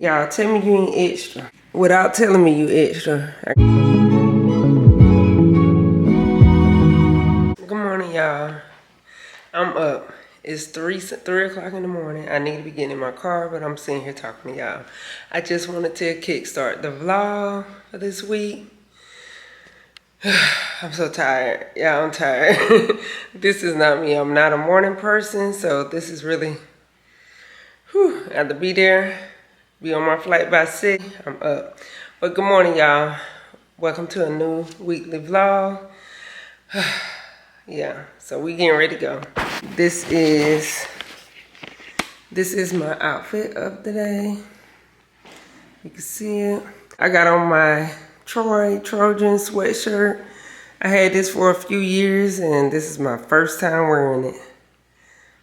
Y'all, tell me you ain't extra without telling me you extra. Good morning, y'all. I'm up. It's 3 o'clock in the morning. I need to be getting in my car, but I'm sitting here talking to y'all. I just wanted to kickstart the vlog for this week. I'm so tired. Yeah, I'm tired. This is not me. I'm not a morning person, so this is really, I have to be there, be on my flight by 6. I'm up. But good morning, y'all. Welcome to a new weekly vlog. Yeah, so we getting ready to go. This is my outfit of the day. You can see it. I got on my Trojan sweatshirt. I had this for a few years and this is my first time wearing it.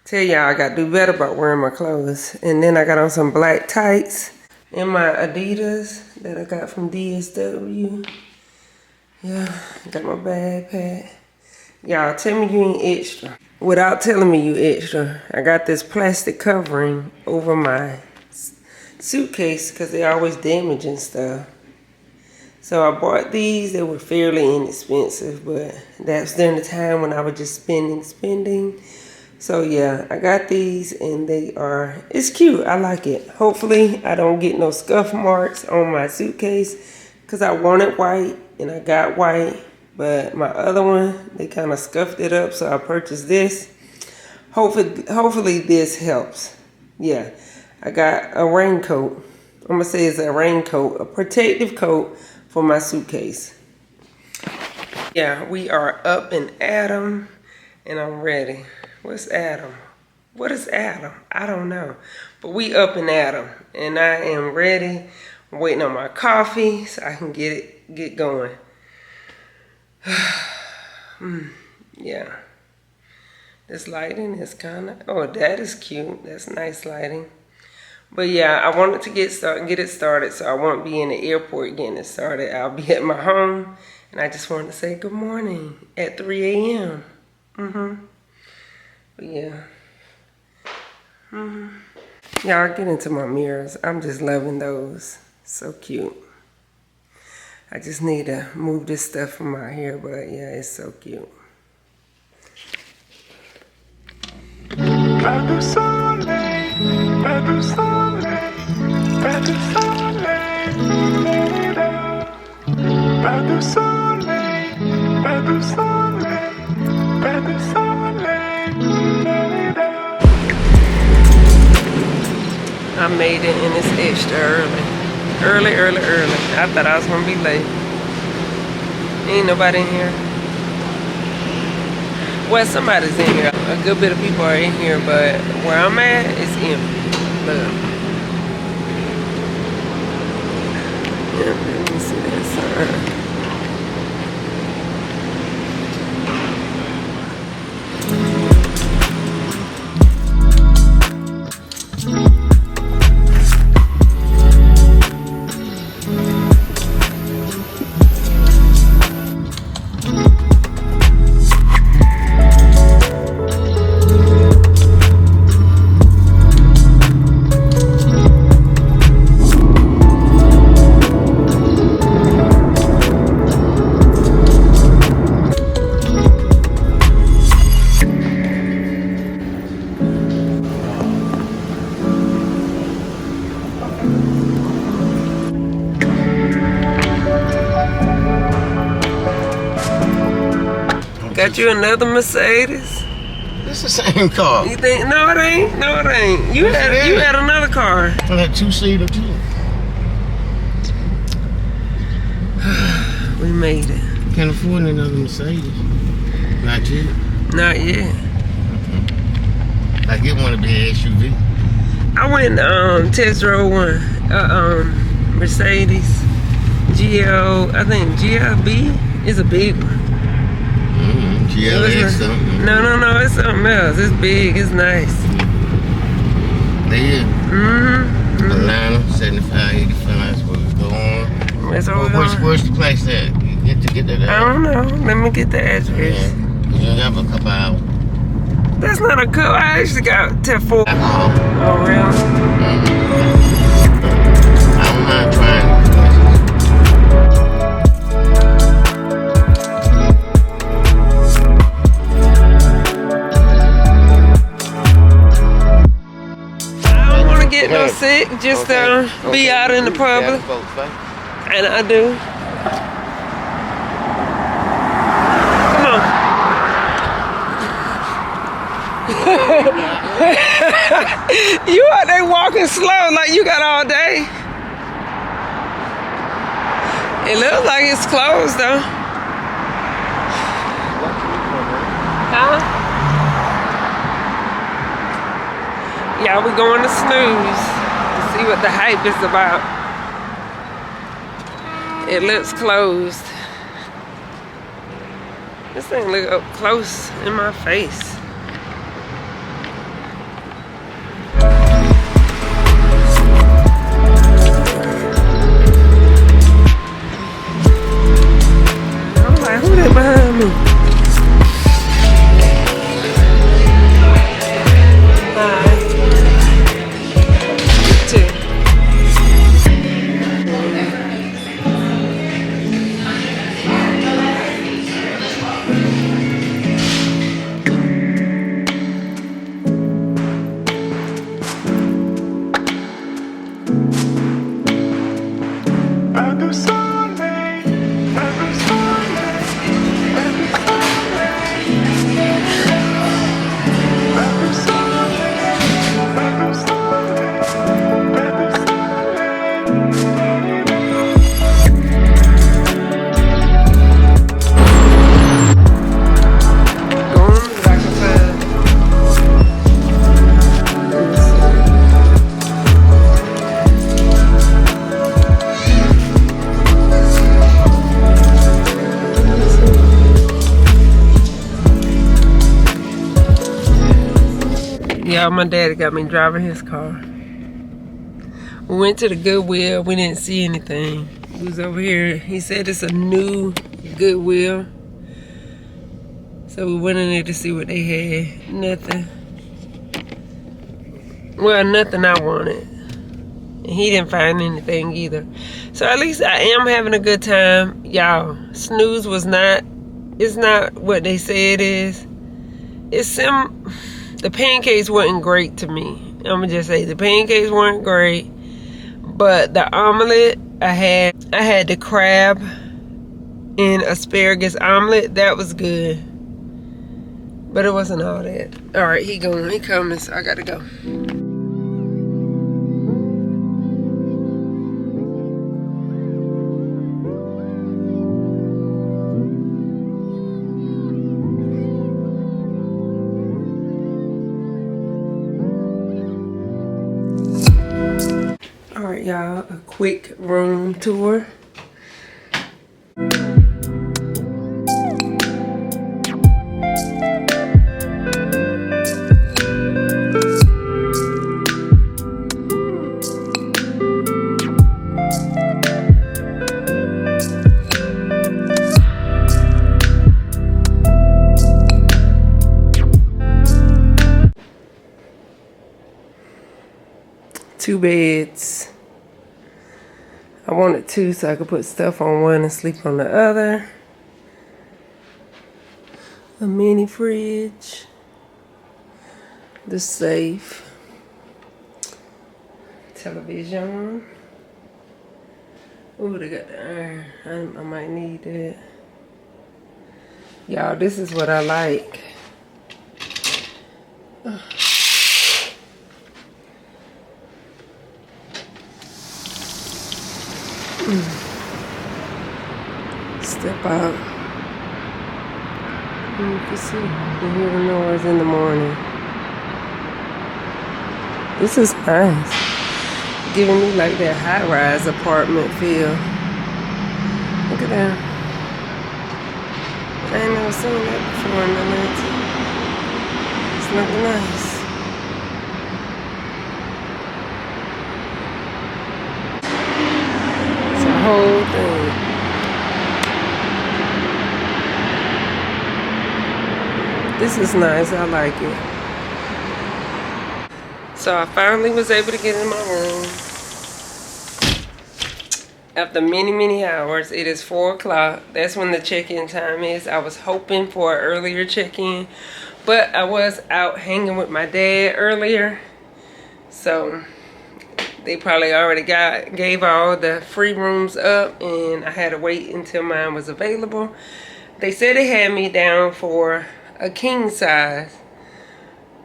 Tell y'all I gotta do better about wearing my clothes. And then I got on some black tights and my Adidas that I got from DSW. Yeah, got my backpack. Y'all, tell me you ain't extra without telling me you extra. I got this plastic covering over my suitcase because they always damaging stuff. So I bought these. They were fairly inexpensive, but that's during the time when I was just spending. So yeah, I got these and it's cute. I like it. Hopefully I don't get no scuff marks on my suitcase because I wanted white and I got white. But my other one, they kind of scuffed it up, so I purchased this. Hopefully this helps. Yeah, I got a raincoat. I'm gonna say it's a raincoat, a protective coat for my suitcase. Yeah, we are up and at 'em, and I'm ready. What's Adam? What is Adam? I don't know. But we up and at 'em, and I am ready. I'm waiting on my coffee so I can get going. Yeah. This lighting is kind of, oh, that is cute. That's nice lighting. But yeah, I wanted to get it started, so I won't be in the airport getting it started. I'll be at my home, and I just wanted to say good morning at 3 a.m. But yeah. Y'all, get into my mirrors. I'm just loving those. So cute. I just need to move this stuff from my hair, but yeah, it's so cute. Pas de soleil, pas de soleil, pas de soleil, pas de soleil, pas de soleil, pas de soleil. I made it and it's extra early. Early. I thought I was gonna be late. Ain't nobody in here. Well, somebody's in here. A good bit of people are in here, but where I'm at, it's empty. Look. Yeah, let me see that sign. Got you another Mercedes? It's the same car. You think? No, it ain't. No, it ain't. You had another car. I had two-seater too. We made it. Can't afford another Mercedes. Not yet. Not yet. I get one to be an SUV. I went test drove one. Mercedes GL. I think GLB is a big one. GLX something. No, it's something else. It's big, it's nice. There. Atlanta, 75, 85, that's where we go on. That's where where's the place at? You get that I don't know. Let me get the address. Yeah, you have a couple hours. That's not a cup. I actually got till 4. Alcohol. Oh, really? just Okay. be out in the You public. got folks, right? And I do. Come on. You out there walking slow like you got all day. It looks like it's closed though. Huh? Yeah, we going to Snooze to see what the hype is about. It looks closed. This thing look up close in my face. I'm like, who that behind me? Hi. Too. Yeah, my daddy got me driving his car. We went to the Goodwill. We didn't see anything. We was over here. He said it's a new Goodwill. So we went in there to see what they had. Nothing. Well, nothing I wanted. And he didn't find anything either. So at least I am having a good time. Y'all, Snooze was not, it's not what they say it is. It's the pancakes weren't great to me. I'm gonna just say the pancakes weren't great. But the omelet, I had the crab and asparagus omelet. That was good. But it wasn't all that. All right, he going. He coming, so I gotta go. All right, y'all, a quick room tour. Two beds. I wanted two so I could put stuff on one and sleep on the other. A mini fridge. The safe. Television. Ooh, they got the iron. I might need that. Y'all, this is what I like. Step out. You can see, you hear the noise in the morning. This is nice. Giving me like that high-rise apartment feel. Look at that. I ain't never seen that before in my life. It's looking nice. It's a whole thing. This is nice. I like it. So I finally was able to get in my room. After many, many hours, it is 4 o'clock. That's when the check-in time is. I was hoping for an earlier check-in, but I was out hanging with my dad earlier. So They probably already gave all the free rooms up, and I had to wait until mine was available. They said they had me down for a king size,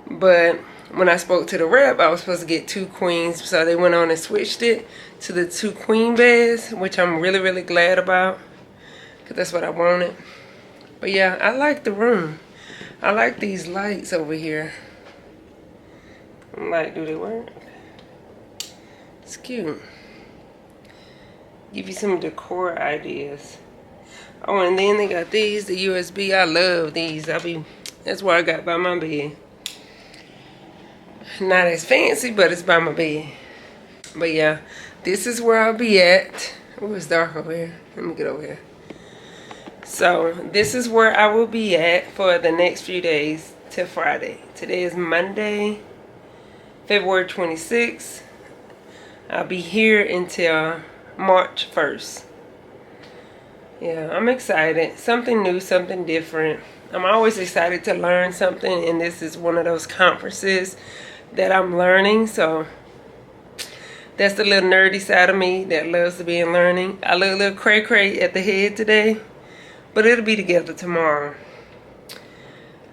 but when I spoke to the rep, I was supposed to get 2 queens, so they went on and switched it to the 2 queen beds, which I'm really, really glad about, because that's what I wanted. But yeah, I like the room. I like these lights over here. I'm like, do they work? It's cute. Give you some decor ideas. Oh, and then they got these, the USB. I love these. That's what I got by my bed. Not as fancy, but it's by my bed. But yeah, this is where I'll be at. Oh, it's dark over here. Let me get over here. So this is where I will be at for the next few days till Friday. Today is Monday, February 26th. I'll be here until March 1st. Yeah, I'm excited. Something new, something different. I'm always excited to learn something, and this is one of those conferences that I'm learning. So that's the little nerdy side of me that loves to be in learning. I look a little cray-cray at the head today, but it'll be together tomorrow.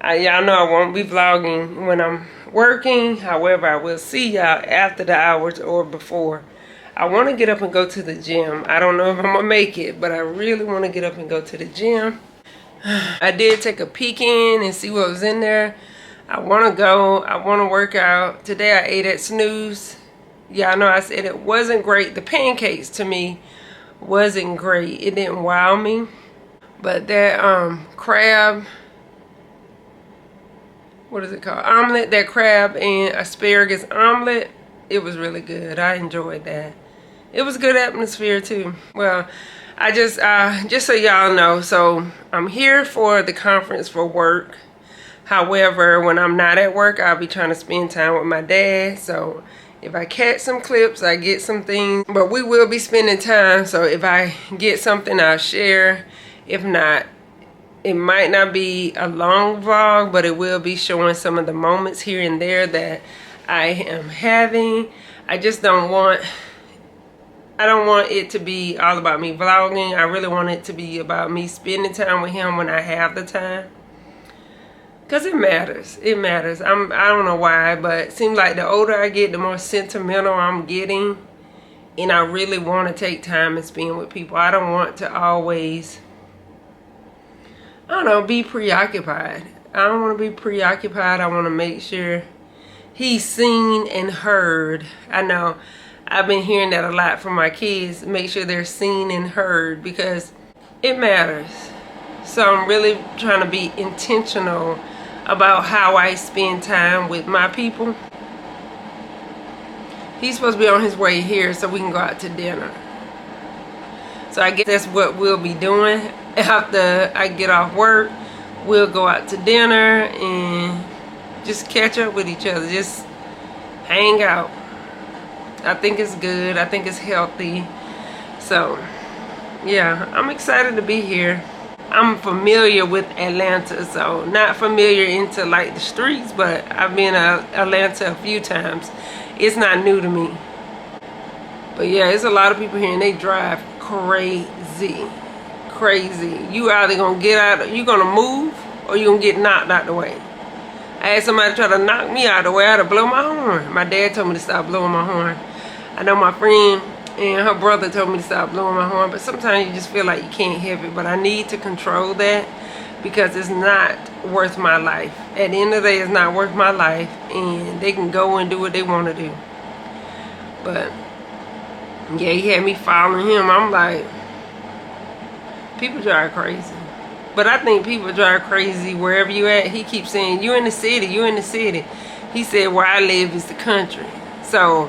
Y'all know I won't be vlogging when I'm working. However, I will see y'all after the hours or before. I want to get up and go to the gym. I don't know if I'm going to make it, but I really want to get up and go to the gym. I did take a peek in and see what was in there. I want to go. I want to work out. Today I ate at Snooze. Y'all know I said it wasn't great. The pancakes to me wasn't great. It didn't wow me. But that crab, what is it called? Omelet, that crab and asparagus omelet, it was really good. I enjoyed that. It was a good atmosphere too. Well, I just so y'all know, so I'm here for the conference for work. However, when I'm not at work, I'll be trying to spend time with my dad. So if I catch some clips, I get some things, but we will be spending time. So if I get something, I'll share. If not, it might not be a long vlog, but it will be showing some of the moments here and there that I am having. I don't want it to be all about me vlogging. I really want it to be about me spending time with him when I have the time. Because it matters. It matters. I don't know why, but it seems like the older I get, the more sentimental I'm getting. And I really want to take time and spend with people. I don't want to always, I don't know, be preoccupied. I don't want to be preoccupied. I want to make sure he's seen and heard. I know I've been hearing that a lot from my kids. Make sure they're seen and heard because it matters. So I'm really trying to be intentional about how I spend time with my people. He's supposed to be on his way here so we can go out to dinner. So I guess that's what we'll be doing. After I get off work, we'll go out to dinner and just catch up with each other. Just hang out. I think it's good. I think it's healthy. So, yeah, I'm excited to be here. I'm familiar with Atlanta, so not familiar into like the streets, but I've been to Atlanta a few times. It's not new to me. But yeah, it's a lot of people here and they drive crazy. Crazy. You either gonna get out, you gonna move, or you gonna get knocked out the way. I had somebody try to knock me out of the way. I had to blow my horn. My dad told me to stop blowing my horn. I know my friend and her brother told me to stop blowing my horn, but sometimes you just feel like you can't help it. But I need to control that because it's not worth my life. At the end of the day, it's not worth my life, and they can go and do what they want to do. But yeah, he had me following him. I'm like, people drive crazy. But I think people drive crazy wherever you at. He keeps saying, you in the city, you in the city. He said, where I live is the country. So,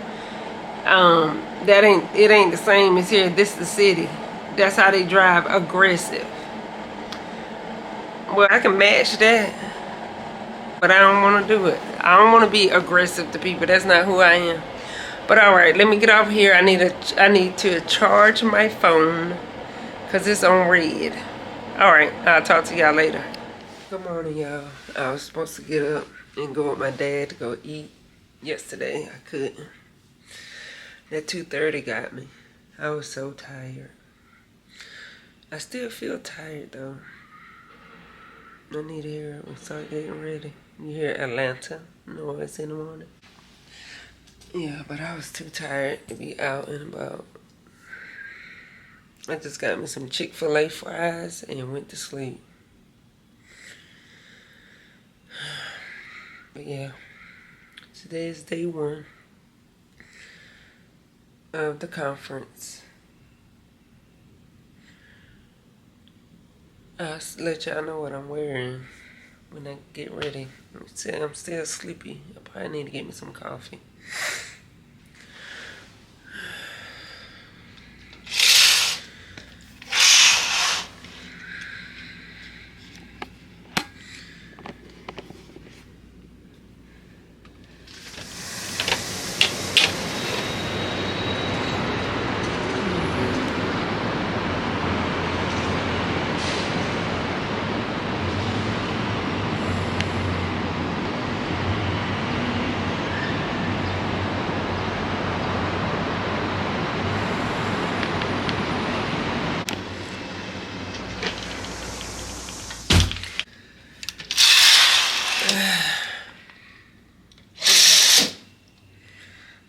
it ain't the same as here. This is the city. That's how they drive, aggressive. Well, I can match that, but I don't want to do it. I don't want to be aggressive to people. That's not who I am. But all right, let me get off here. I need to charge my phone because it's on red. All right, I'll talk to y'all later. Good morning, y'all. I was supposed to get up and go with my dad to go eat yesterday. I couldn't. That 2:30 got me. I was so tired. I still feel tired though. I need to hear it when start getting ready. You hear Atlanta noise in the morning. Yeah, but I was too tired to be out and about. I just got me some Chick-fil-A fries and went to sleep. But yeah, today is day 1 of the conference. I'll let y'all know what I'm wearing when I get ready. I'm still sleepy. I probably need to get me some coffee.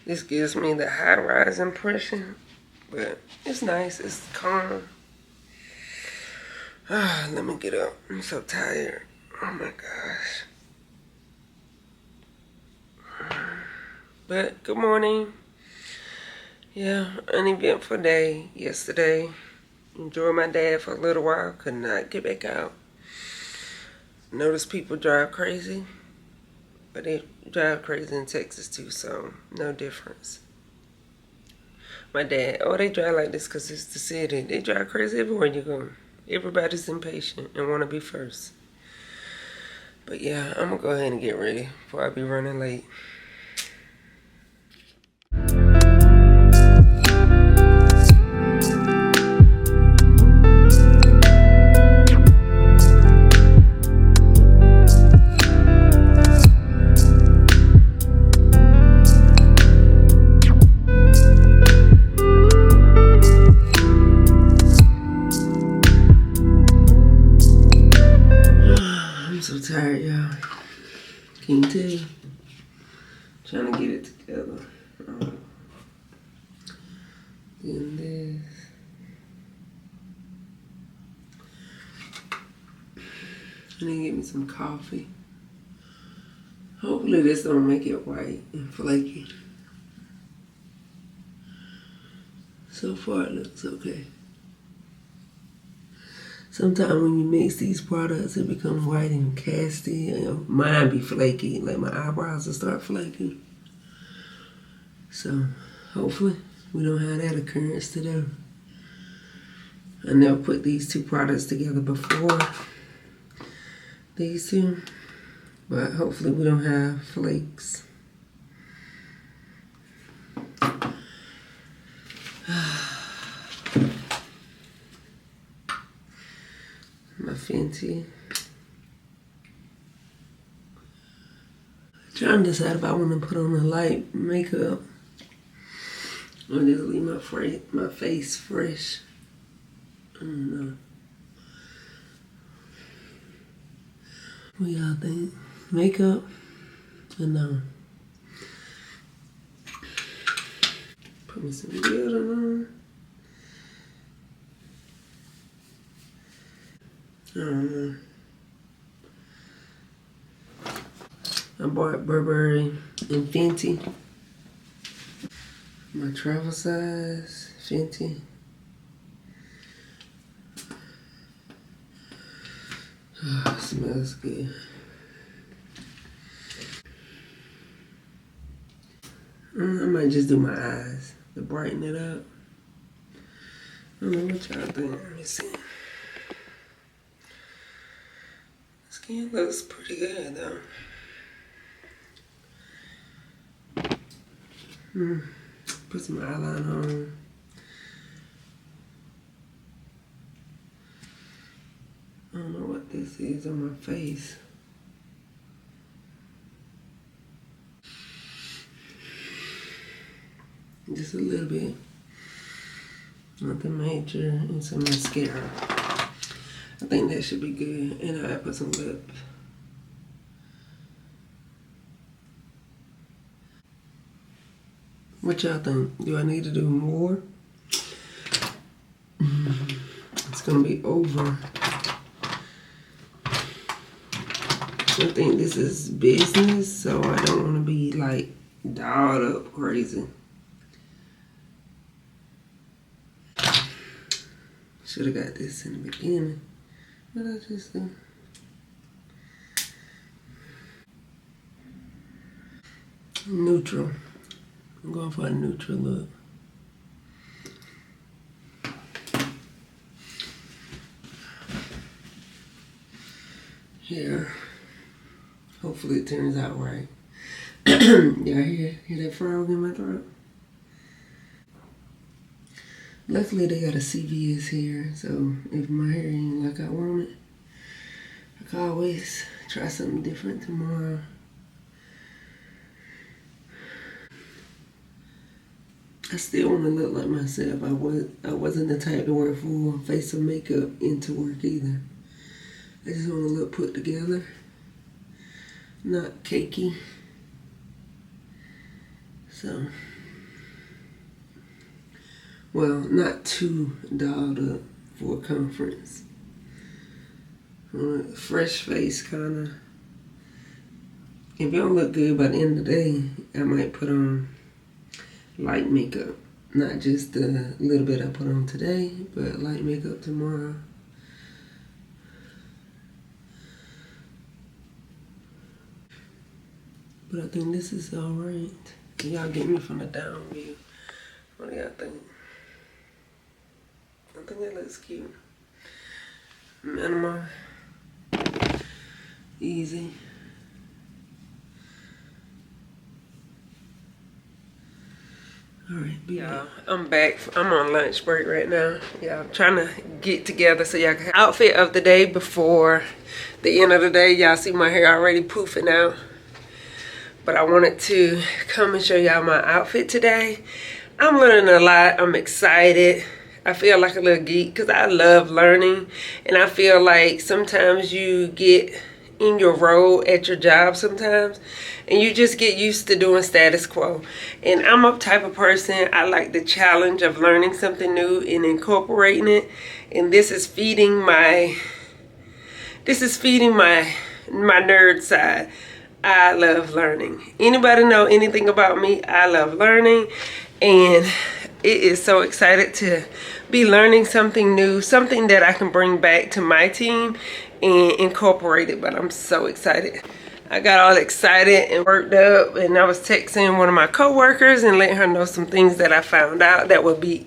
This gives me the high-rise impression, but it's nice. It's calm. Let me get up. I'm so tired. Oh my gosh. But good morning. Yeah, uneventful day yesterday. Enjoyed my dad for a little while. Could not get back out. Noticed people drive crazy. But they drive crazy in Texas too, so no difference. My dad, they drive like this because it's the city. They drive crazy everywhere you go. Everybody's impatient and want to be first. But yeah, I'm going to go ahead and get ready before I be running late. I'm so tired, y'all. Can you tell? Trying to get it together. Doing this. I need to get me some coffee. Hopefully this don't make it white and flaky. So far it looks okay. Sometimes when you mix these products, it becomes white and casty. Mine be flaky, like my eyebrows will start flaking. So hopefully we don't have that occurrence today. I never put these 2 products together before. These 2. But hopefully we don't have flakes. My Fenty. Trying to decide if I want to put on a light makeup or just leave my face fresh. I don't know. What y'all think? Makeup? Or no? Put me some glitter on. I don't know. I bought Burberry and Fenty. My travel size, Fenty. Oh, it smells good. I might just do my eyes to brighten it up. I don't know what y'all think. Let me see. Skin looks pretty good though. Put some eyeliner on. I don't know what this is on my face. Just a little bit. Nothing major. And some mascara. I think that should be good. And I put some lip. What y'all think? Do I need to do more? It's gonna be over. I think this is business, so I don't want to be like dolled up crazy. Should have got this in the beginning. What did I just do? Neutral. I'm going for a neutral look. Here. Hopefully it turns out right. Y'all hear that frog in my throat? Luckily they got a CVS here, so if my hair ain't like I want it, I can always try something different tomorrow. I still want to look like myself. I wasn't the type to wear full face of makeup into work either. I just want to look put together, not cakey. So, well, not too dolled up for a conference. Fresh face, kind of. If you don't look good by the end of the day, I might put on light makeup. Not just the little bit I put on today, but light makeup tomorrow. But I think this is alright. Y'all get me from the down view. What do y'all think? I think it looks cute. Minimal. Easy. Alright, y'all, I'm back. I'm on lunch break right now. Yeah, I'm trying to get together so y'all can have outfit of the day before the end of the day. Y'all see my hair already poofing out. But I wanted to come and show y'all my outfit today. I'm learning a lot. I'm excited. I feel like a little geek because I love learning. And I feel like sometimes you get in your role at your job sometimes and you just get used to doing status quo. And I'm a type of person, I like the challenge of learning something new and incorporating it. And this is feeding my nerd side. I love learning. Anybody know anything about me? I love learning, and it is so excited to be learning something new, something that I can bring back to my team and incorporate it. But I'm so excited. I got all excited and worked up, and I was texting one of my coworkers and letting her know some things that I found out that would be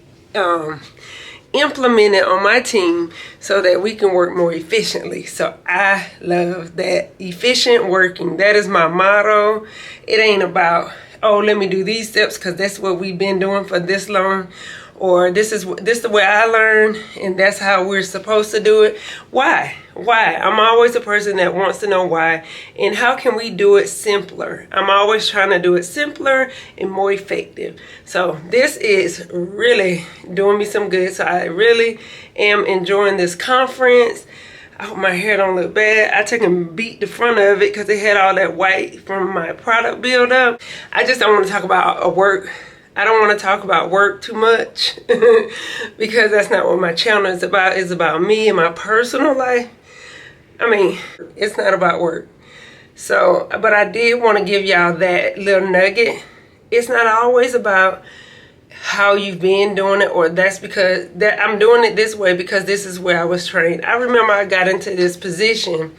implemented on my team so that we can work more efficiently. So I love that. Efficient working. That is my motto. It ain't about, oh, let me do these steps because that's what we've been doing for this long, or this is the way I learn and that's how we're supposed to do it. Why? I'm always a person that wants to know why and how can we do it simpler. I'm always trying to do it simpler and more effective. So this is really doing me some good. So I really am enjoying this conference. I hope my hair don't look bad. I took and beat the front of it because it had all that white from my product buildup. I just don't want to talk about work. I don't want to talk about work too much because that's not what my channel is about. It's about me and my personal life. I mean, it's not about work. So, but I did want to give y'all that little nugget. It's not always about how you've been doing it, or that's because that I'm doing it this way because this is where I was trained. I remember I got into this position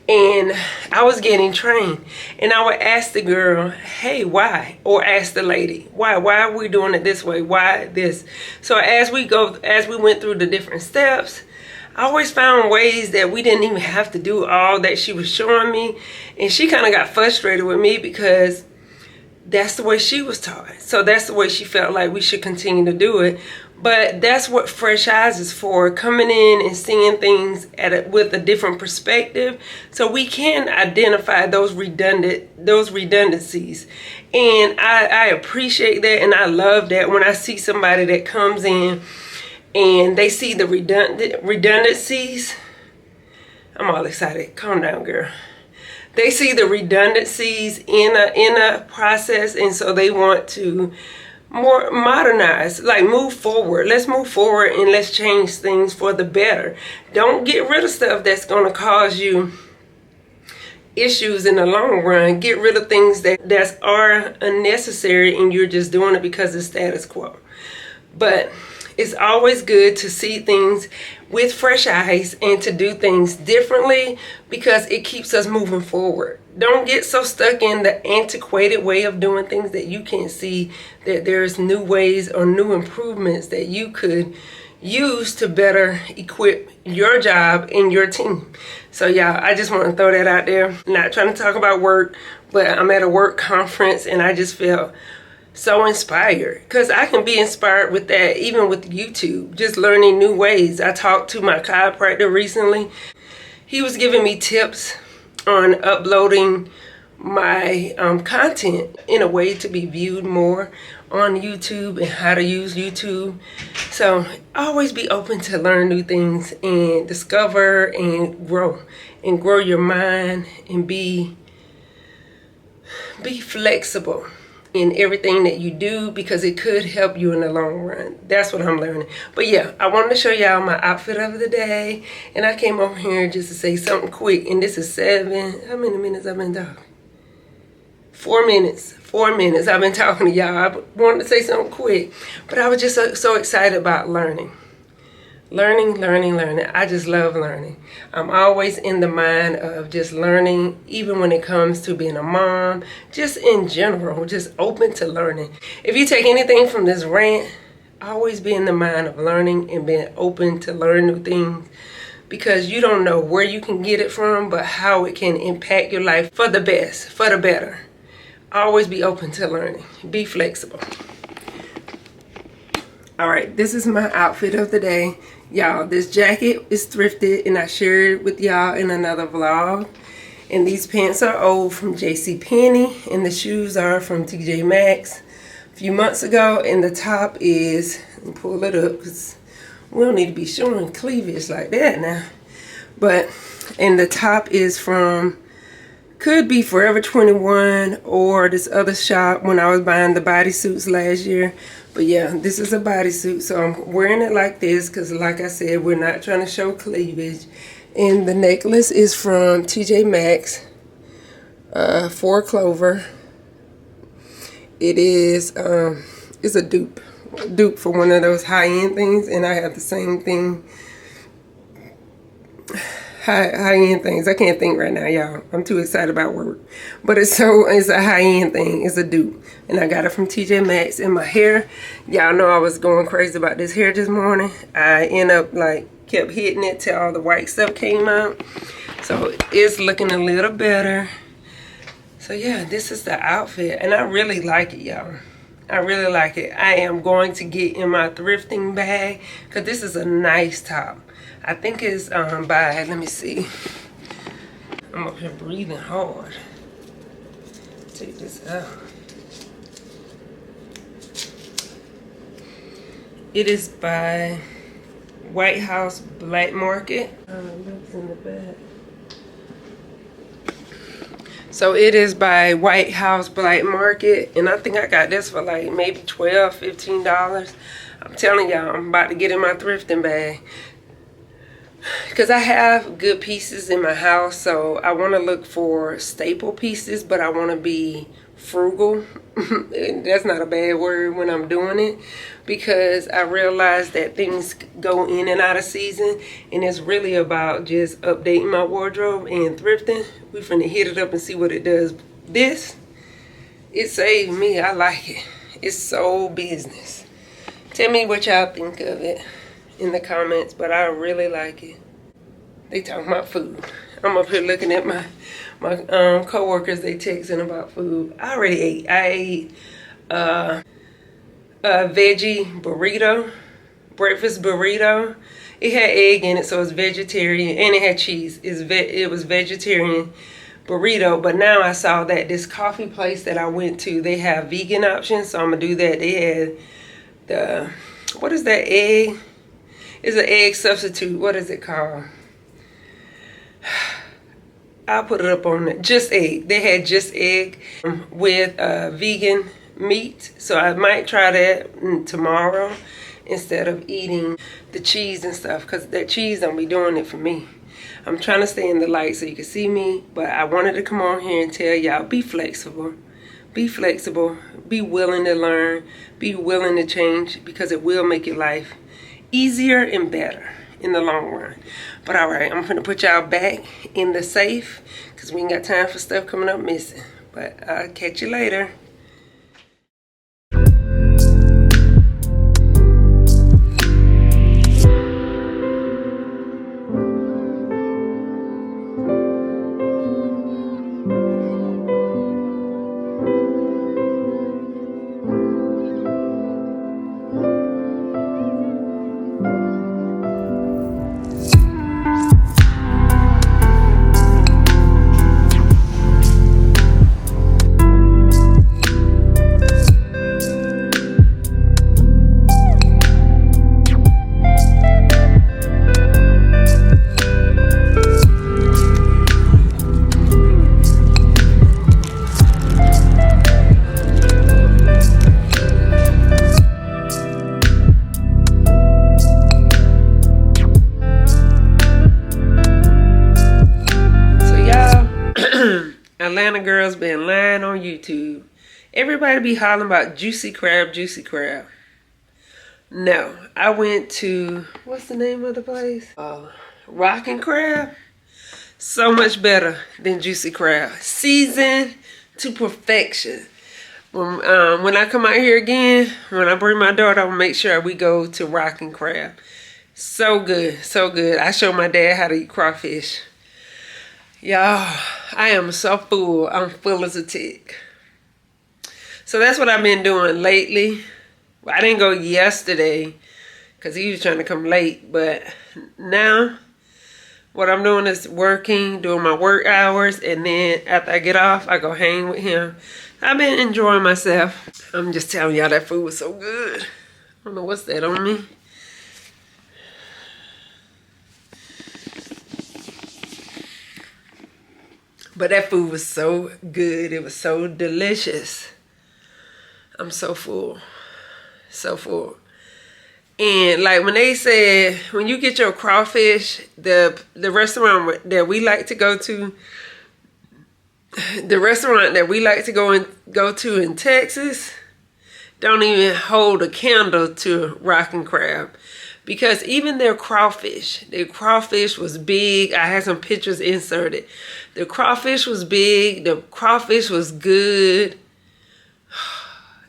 and I was getting trained, and I would ask the girl, hey, why? Or ask the lady, why are we doing it this way? Why this? So as we went through the different steps, I always found ways that we didn't even have to do all that she was showing me. And she kind of got frustrated with me because that's the way she was taught. So that's the way she felt like we should continue to do it. But that's what Fresh Eyes is for, coming in and seeing things with a different perspective, so we can identify those redundancies. And I appreciate that, and I love that when I see somebody that comes in and they see the redundancies. I'm all excited. Calm down, girl. They see the redundancies in a process, and so they want to more modernize, like move forward. Let's move forward and let's change things for the better. Don't get rid of stuff that's going to cause you issues in the long run. Get rid of things that are unnecessary and you're just doing it because it's status quo. But it's always good to see things with fresh eyes and to do things differently, because it keeps us moving forward. Don't get so stuck in the antiquated way of doing things that you can't see that there's new ways or new improvements that you could use to better equip your job and your team. So y'all, I just want to throw that out there. Not trying to talk about work, but I'm at a work conference and I just felt so inspired, because I can be inspired with that, even with YouTube, just learning new ways. I talked to my chiropractor recently. He was giving me tips on uploading my content in a way to be viewed more on YouTube and how to use YouTube. So always be open to learn new things and discover and grow your mind, and be flexible in everything that you do, because it could help you in the long run. That's what I'm learning. But yeah, I wanted to show y'all my outfit of the day, and I came over here just to say something quick. And this is how many minutes I've been talking? 4 minutes. 4 minutes I've been talking to y'all. I wanted to say something quick, but I was just so excited about learning. Learning. I just love learning. I'm always in the mind of just learning, even when it comes to being a mom, just in general, just open to learning. If you take anything from this rant, always be in the mind of learning and being open to learn new things, because you don't know where you can get it from, but how it can impact your life for the best, for the better. Always be open to learning. Be flexible. All right, this is my outfit of the day. Y'all, this jacket is thrifted and I shared it with y'all in another vlog. And these pants are old from JCPenney, and the shoes are from TJ Maxx a few months ago. And the top is, let me pull it up because we don't need to be showing cleavage like that now. But, and the top is from, could be Forever 21 or this other shop when I was buying the bodysuits last year. But yeah, this is a bodysuit, so I'm wearing it like this because, like I said, we're not trying to show cleavage. And the necklace is from TJ Maxx, 4 Clover. It is, it's a dupe for one of those high-end things, and I have the same thing. High-end things. I can't think right now, y'all. I'm too excited about work. But it's a high-end thing. It's a dupe. And I got it from TJ Maxx. And my hair, y'all know I was going crazy about this hair this morning. I kept hitting it till all the white stuff came out. So it's looking a little better. So yeah, this is the outfit. And I really like it, y'all. I really like it. I am going to get in my thrifting bag because this is a nice top. I think it's by, let me see. I'm up here breathing hard. Take this out. It is by White House Black Market. Looks in the back. So it is by White House Black Market, and I think I got this for like maybe $12, $15. I'm telling y'all, I'm about to get in my thrifting bag. Because I have good pieces in my house, so I want to look for staple pieces, but I want to be frugal. That's not a bad word when I'm doing it, because I realize that things go in and out of season, and it's really about just updating my wardrobe and thrifting. We finna hit it up and see what it does. This, it saved me. I like it. It's so business. Tell me what y'all think of it in the comments, but I really like it. They talking about food. I'm up here looking at my co-workers. They texting about food. I already ate. I ate a veggie burrito, breakfast burrito. It had egg in it, so it's vegetarian, and it had cheese. It was vegetarian burrito. But now I saw that this coffee place that I went to, they have vegan options, so I'm gonna do that. They had the, what is that egg? It's an egg substitute. What is it called? I'll put it up on it. Just egg. They had just egg with vegan meat. So I might try that tomorrow instead of eating the cheese and stuff, because that cheese don't be doing it for me. I'm trying to stay in the light so you can see me, but I wanted to come on here and tell y'all, be flexible. Be flexible. Be willing to learn. Be willing to change, because it will make your life easier and better in the long run. But all right, I'm gonna put y'all back in the safe because we ain't got time for stuff coming up missing. But I'll catch you later. Atlanta girls been lying on YouTube. Everybody be hollering about juicy crab, juicy crab. No, I went to, what's the name of the place? Rockin' Crab. So much better than juicy crab. Seasoned to perfection. When I come out here again, when I bring my daughter, I'll make sure we go to Rockin' Crab. So good, so good. I showed my dad how to eat crawfish. Y'all, I am so full. I'm full as a tick. So that's what I've been doing lately. I didn't go yesterday because he was trying to come late. But now, what I'm doing is working, doing my work hours. And then after I get off, I go hang with him. I've been enjoying myself. I'm just telling y'all that food was so good. I don't know what's that on me. But that food was so good. It was so delicious. I'm so full. So full. And like when they said, when you get your crawfish, the restaurant that we like to go to, go to in Texas, don't even hold a candle to Rockin' Crab. Because even their crawfish was big. I had some pictures inserted. The crawfish was big. The crawfish was good.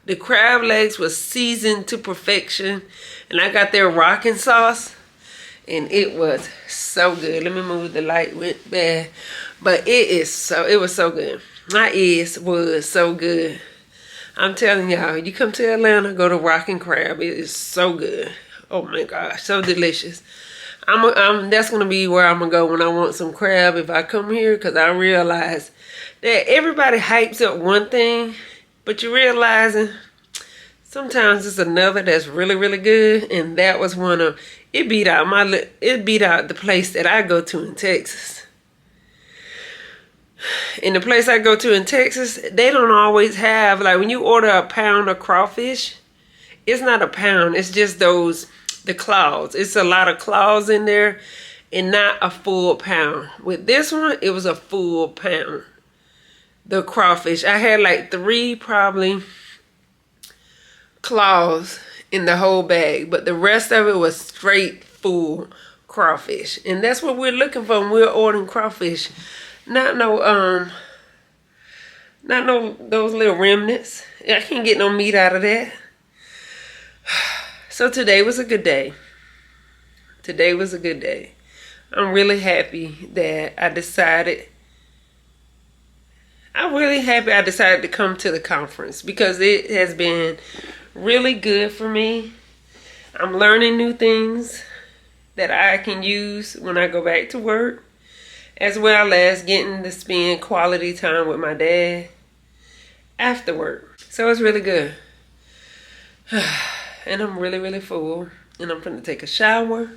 The crab legs was seasoned to perfection. And I got their rockin' sauce. And it was so good. Let me move the light went bad. But it was so good. Was so good. I'm telling y'all, you come to Atlanta, go to Rockin' Crab. It is so good. Oh my gosh, so delicious. That's gonna be where I'm gonna go when I want some crab if I come here, because I realize that everybody hypes up one thing, but you're realizing sometimes it's another that's really, really good, and that was one of it. Beat out the place that I go to in Texas. In the place I go to in Texas, they don't always have, like when you order a pound of crawfish, it's not a pound, it's just the claws. It's a lot of claws in there and not a full pound. With this one, it was a full pound. The crawfish. I had like 3 probably claws in the whole bag, but the rest of it was straight full crawfish. And that's what we're looking for when we're ordering crawfish. Not those little remnants. I can't get no meat out of that. So today was a good day. Today was a good day. I'm really happy that I decided. I'm really happy I decided to come to the conference because it has been really good for me. I'm learning new things that I can use when I go back to work, as well as getting to spend quality time with my dad after work. So it's really good. And I'm really, really full. And I'm going to take a shower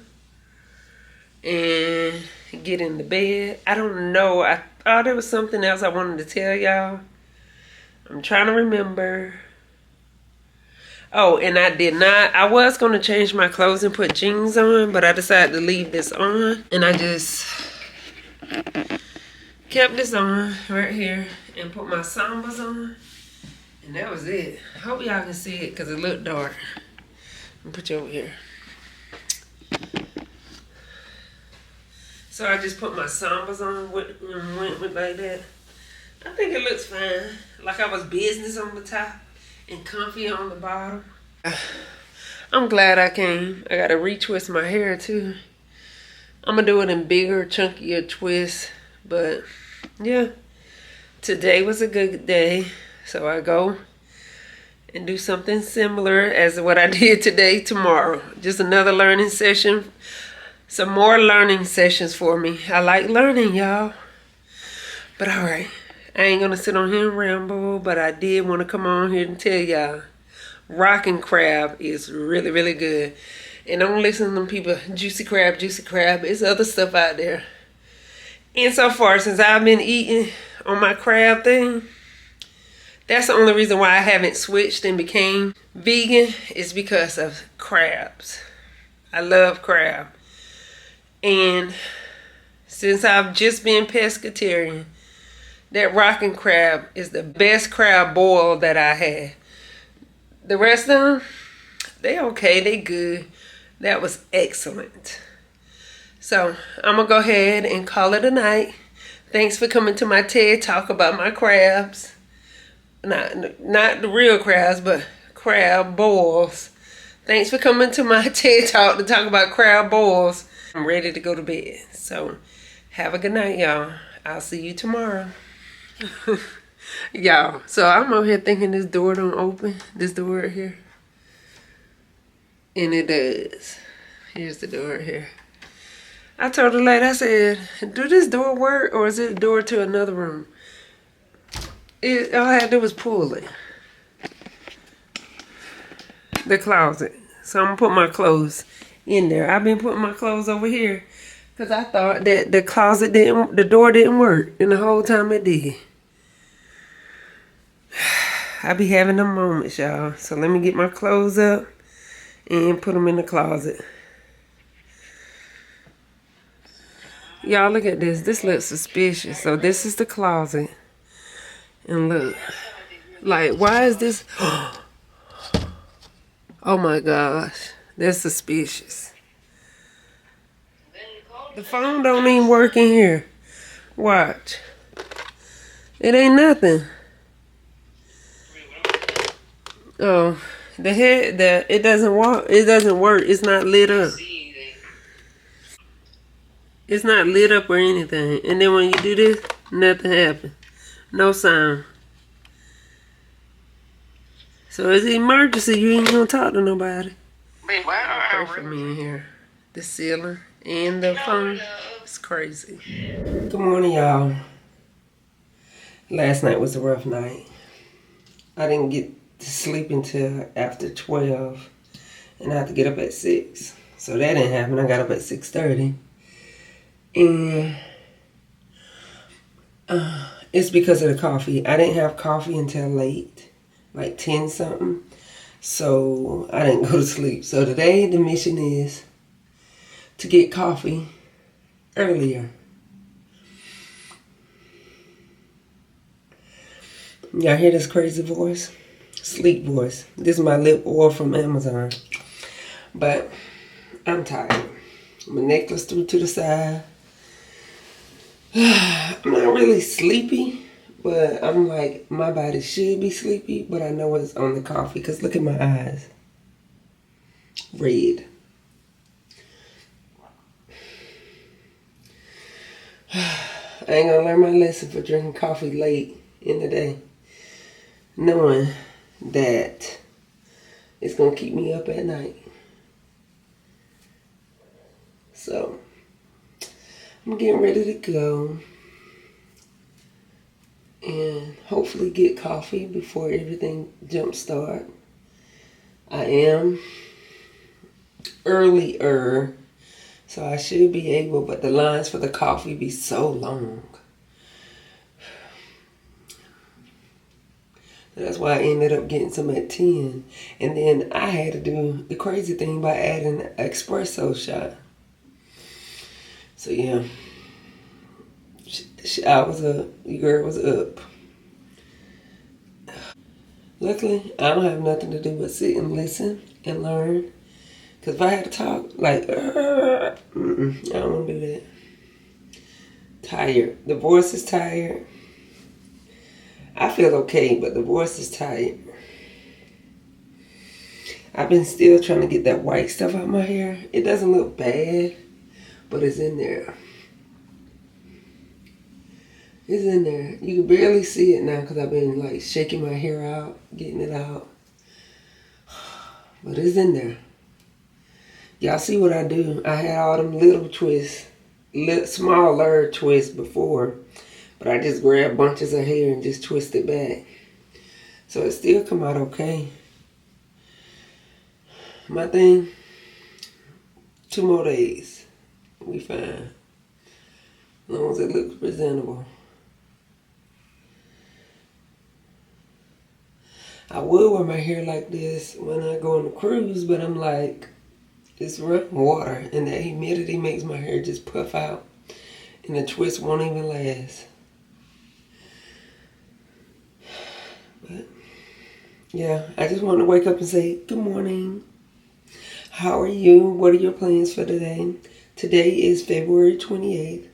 and get in the bed. I don't know. I thought there was something else I wanted to tell y'all. I'm trying to remember. Oh, and I did not. I was going to change my clothes and put jeans on, but I decided to leave this on. And I just kept this on right here and put my sambas on. And that was it. I hope y'all can see it because it looked dark. Let me put you over here. So I just put my sambas on and went with like that. I think it looks fine. Like I was business on the top and comfy on the bottom. I'm glad I came. I gotta retwist my hair too. I'm gonna do it in bigger, chunkier twists. But yeah, today was a good day. So I go and do something similar as what I did today tomorrow. Just another learning session. Some more learning sessions for me. I like learning, y'all. But alright. I ain't gonna sit on here and ramble, but I did want to come on here and tell y'all rockin' crab is really, really good. And don't listen to them people, juicy crab, juicy crab. There's other stuff out there. And so far, since I've been eating on my crab thing, that's the only reason why I haven't switched and became vegan is because of crabs. I love crab. And since I've just been pescatarian, that rockin' crab is the best crab boil that I had. The rest of them, they okay, they good. That was excellent. So I'm gonna go ahead and call it a night. Thanks for coming to my TED Talk about my crabs. Not the real crabs, but crab boils. Thanks for coming to my TED Talk to talk about crab boils. I'm ready to go to bed. So have a good night, y'all. I'll see you tomorrow. Y'all, so I'm over here thinking this door don't open. This door right here. And it does. Here's the door right here. I told the lady, I said, do this door work or is it a door to another room? All I had to do was pull it. The closet. So I'm going to put my clothes in there. I've been putting my clothes over here because I thought that the door didn't work. And the whole time it did. I be having them moments, y'all. So let me get my clothes up and put them in the closet. Y'all, look at this. This looks suspicious. So this is the closet. And look. Like, why is this? Oh my gosh. That's suspicious. The phone don't even work in here. Watch. It ain't nothing. Oh, it doesn't work. It doesn't work. It's not lit up. It's not lit up or anything. And then when you do this, nothing happens. No sound. So it's an emergency. You ain't gonna talk to nobody. Pray for me in here. The ceiling and the phone. It's crazy. Good morning, y'all. Last night was a rough night. I didn't get to sleep until after 12. And I had to get up at 6. So that didn't happen. I got up at 6:30. And it's because of the coffee. I didn't have coffee until late, like 10 something. So I didn't go to sleep. So today the mission is to get coffee earlier. Y'all hear this crazy voice? Sleep voice. This is my lip oil from Amazon. But I'm tired. My necklace threw to the side. I'm not really sleepy, but I'm like, my body should be sleepy, but I know it's on the coffee because look at my eyes. Red. I ain't gonna learn my lesson for drinking coffee late in the day, knowing that it's gonna keep me up at night. So I'm getting ready to go and hopefully get coffee before everything jumpstart. I am earlier, so I should be able, but the lines for the coffee be so long. That's why I ended up getting some at 10. And then I had to do the crazy thing by adding an espresso shot. So yeah, I was up, your girl was up. Luckily, I don't have nothing to do but sit and listen and learn. Because if I had to talk, like, I don't want to do that. Tired. The voice is tired. I feel okay, but the voice is tired. I've been still trying to get that white stuff out of my hair. It doesn't look bad, but it's in there. It's in there. You can barely see it now because I've been like shaking my hair out, getting it out. But it's in there. Y'all see what I do? I had all them little twists, smaller twists before, but I just grab bunches of hair and just twist it back. So it still come out okay. My thing, 2 more days. We fine. As long as it looks presentable. I would wear my hair like this when I go on a cruise, but I'm like, it's running water and that humidity makes my hair just puff out and the twist won't even last. But yeah, I just wanted to wake up and say, good morning. How are you? What are your plans for today? Today is February 28th.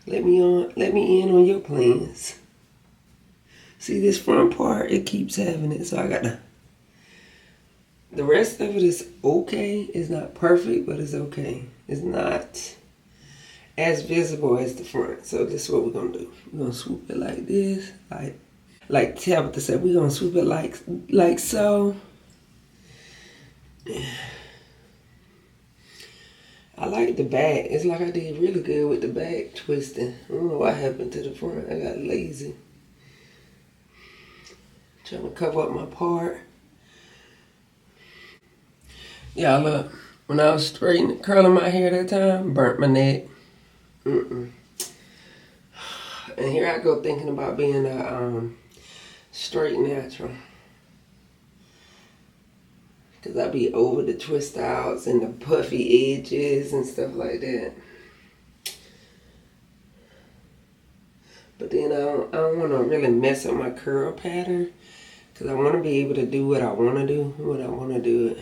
Let me in on your plans. See this front part, it keeps having it, so I gotta. The rest of it is okay. It's not perfect, but it's okay. It's not as visible as the front. So this is what we're gonna do. We're gonna swoop it like this, like Tabitha said. We're gonna swoop it like so. I like the back. It's like I did really good with the back twisting. I don't know what happened to the front. I got lazy. Trying to cover up my part. Y'all look, when I was curling my hair that time, burnt my neck. And here I go thinking about being a straight natural. Because I be over the twist outs and the puffy edges and stuff like that. But then I don't want to really mess up my curl pattern. Because I want to be able to do what I want to do when I want to do it.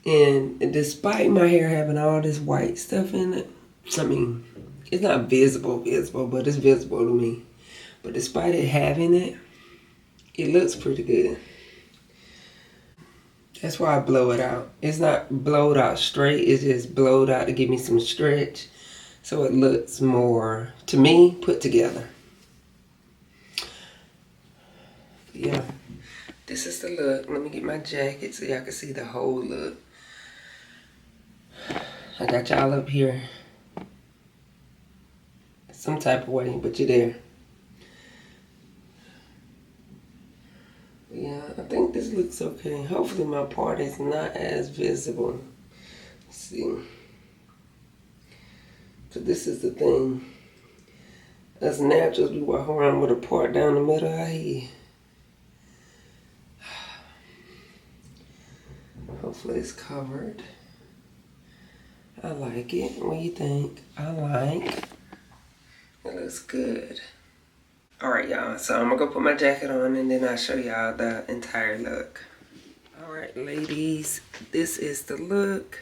And despite my hair having all this white stuff in it, I mean, it's not visible, but it's visible to me. But despite it having it, it looks pretty good. That's why I blow it out. It's not blowed out straight, it's just blowed out to give me some stretch. So it looks more, to me, put together. Yeah, this is the look. Let me get my jacket so y'all can see the whole look. I got y'all up here some type of way, but you're there. Yeah, I think this looks okay. Hopefully my part is not as visible. Let's see. So this is the thing. As naturals, we walk around with a part down the middle of our head. Hopefully it's covered. I like it. What do you think? I like. It looks good. Alright, y'all. So I'm going to go put my jacket on and then I'll show y'all the entire look. Alright, ladies. This is the look.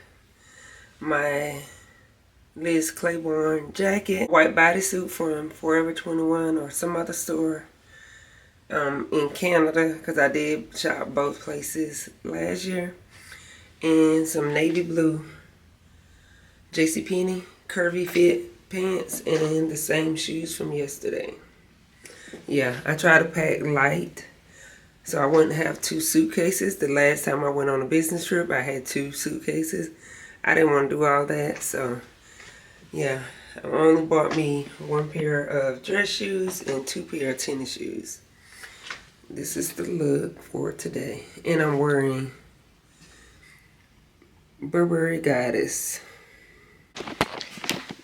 My Liz Claiborne jacket. White bodysuit from Forever 21 or some other store in Canada. Because I did shop both places last year. And some navy blue JCPenney curvy fit pants and the same shoes from yesterday. Yeah, I try to pack light so I wouldn't have 2 suitcases. The last time I went on a business trip, I had 2 suitcases. I didn't want to do all that, so yeah, I only bought me 1 pair of dress shoes and 2 pair of tennis shoes. This is the look for today, and I'm wearing Burberry Goddess.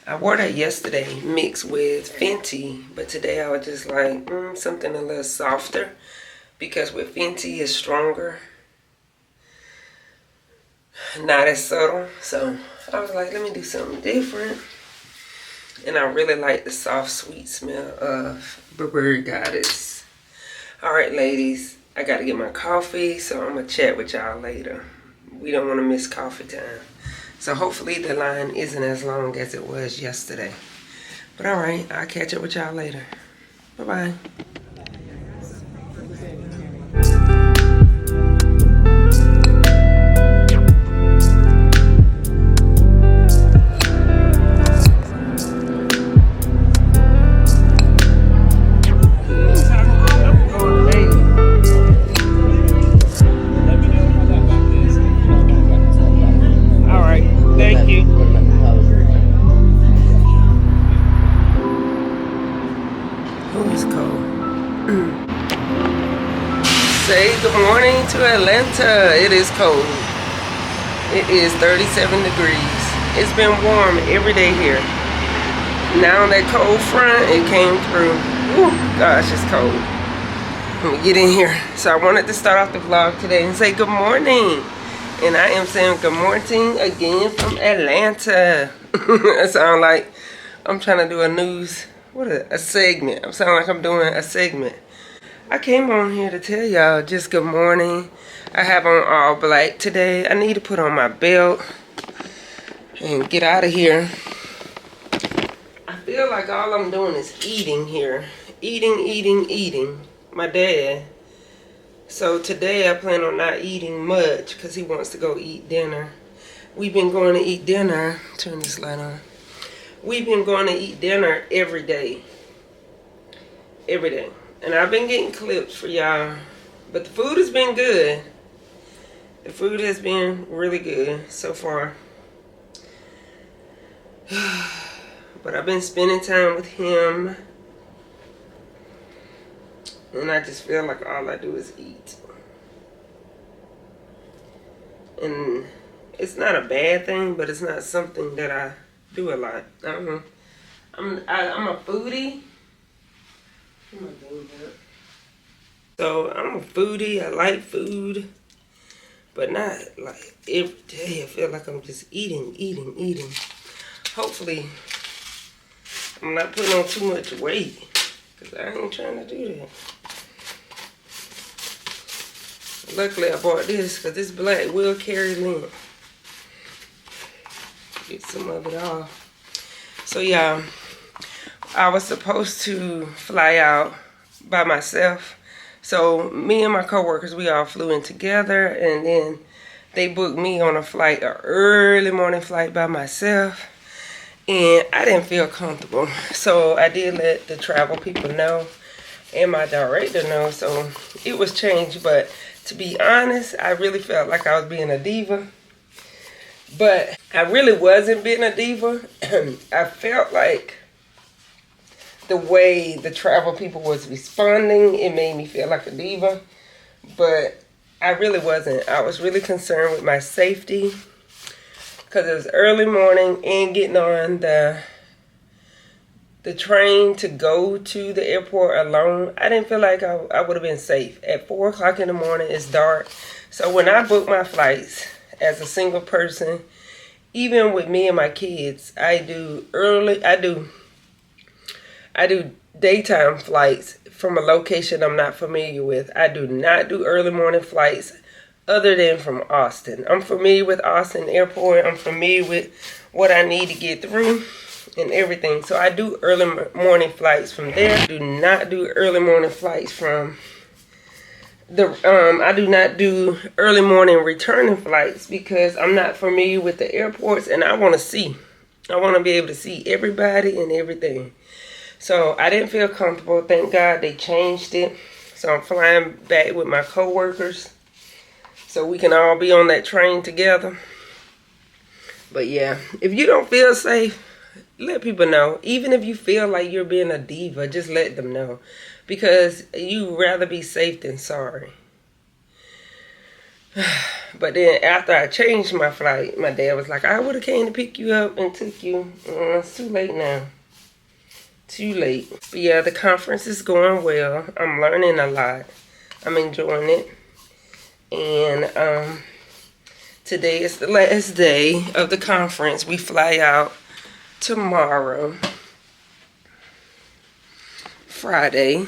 I wore that yesterday mixed with Fenty, but today I was just like, something a little softer, because with Fenty it's stronger, not as subtle. So I was like, let me do something different. And I really like the soft, sweet smell of Burberry Goddess. Alright ladies, I gotta get my coffee, so I'm gonna chat with y'all later. We don't want to miss coffee time. So hopefully the line isn't as long as it was yesterday. But alright, I'll catch up with y'all later. Bye-bye. Say good morning to Atlanta. It is cold. It is 37 degrees. It's been warm every day here. Now that cold front, it came through. Whew, gosh, it's cold. Let me get in here. So I wanted to start off the vlog today and say good morning. And I am saying good morning again from Atlanta. It sounds like I'm trying to do a news, a segment. I sound like I'm doing a segment. I came on here to tell y'all just good morning. I have on all black today. I need to put on my belt and get out of here. I feel like all I'm doing is eating here. Eating. My dad. So today I plan on not eating much because he wants to go eat dinner. We've been going to eat dinner. Turn this light on. We've been going to eat dinner every day. Every day. And I've been getting clips for y'all. But the food has been good. The food has been really good so far. But I've been spending time with him. And I just feel like all I do is eat. And it's not a bad thing, but it's not something that I do a lot. I'm a foodie. So I'm a foodie. I like food, but not like every day. I feel like I'm just eating. Hopefully, I'm not putting on too much weight, because I ain't trying to do that. Luckily, I bought this because this black will carry lint. Get some of it off. So yeah, I was supposed to fly out by myself. So me and my coworkers, we all flew in together, and then they booked me on a flight, an early morning flight by myself. And I didn't feel comfortable. So I did let the travel people know and my director know. So it was changed. But to be honest, I really felt like I was being a diva. But I really wasn't being a diva. I felt like the way the travel people was responding, it made me feel like a diva. But I really wasn't. I was really concerned with my safety, because it was early morning and getting on the train to go to the airport alone. I didn't feel like I would have been safe. At 4 o'clock in the morning, it's dark. So when I book my flights as a single person, even with me and my kids, I do daytime flights from a location I'm not familiar with. I do not do early morning flights other than from Austin. I'm familiar with Austin Airport. I'm familiar with what I need to get through and everything. So I do early morning flights from there. I do not do early morning flights from I do not do early morning returning flights because I'm not familiar with the airports, and I want to see. I want to be able to see everybody and everything. So I didn't feel comfortable. Thank God they changed it. So I'm flying back with my coworkers so we can all be on that train together. But yeah, if you don't feel safe, let people know. Even if you feel like you're being a diva, just let them know. Because you'd rather be safe than sorry. But then after I changed my flight, my dad was like, I would have came to pick you up and took you. It's too late now. Too late. But yeah, the conference is going well. I'm learning a lot. I'm enjoying it. And today is the last day of the conference. We fly out tomorrow, Friday,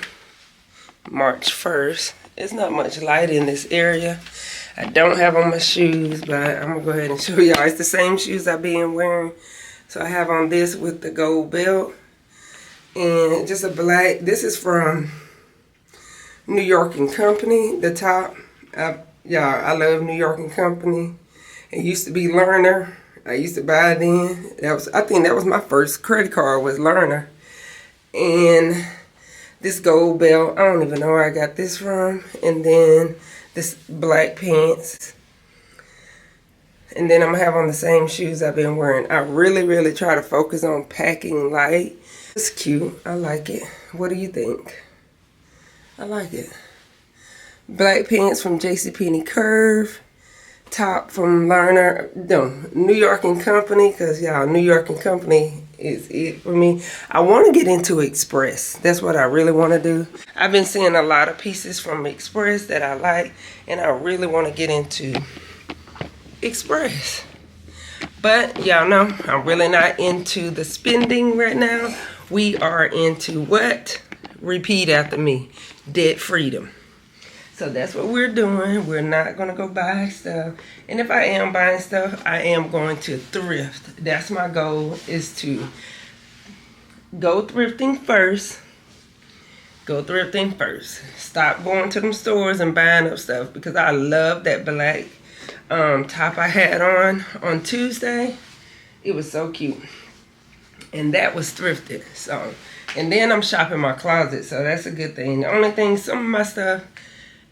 March 1st. There's not much light in this area. I don't have on my shoes, but I'm going to go ahead and show y'all. It's the same shoes I've been wearing. So I have on this with the gold belt. And just a black. This is from New York and Company, the top. I love New York and Company. It used to be Learner. I used to buy it then. I think that was my first credit card was Learner. And this gold belt, I don't even know where I got this from. And then this black pants. And then I'm going to have on the same shoes I've been wearing. I really, really try to focus on packing light. It's cute. I like it. What do you think? I like it. Black pants from JCPenney Curve. Top from New York and Company. Because, y'all, New York and Company is it for me. I want to get into Express. That's what I really want to do. I've been seeing a lot of pieces from Express that I like. And I really want to get into Express. But y'all know I'm really not into the spending right now. We are into what? Repeat after me. Debt freedom. So that's what we're doing. We're not going to go buy stuff. And if I am buying stuff, I am going to thrift. That's my goal, is to go thrifting first. Go thrifting first. Stop going to them stores and buying up stuff, because I love that black top I had on Tuesday. It was so cute. And that was thrifted. So, and then I'm shopping my closet, so that's a good thing. The only thing, some of my stuff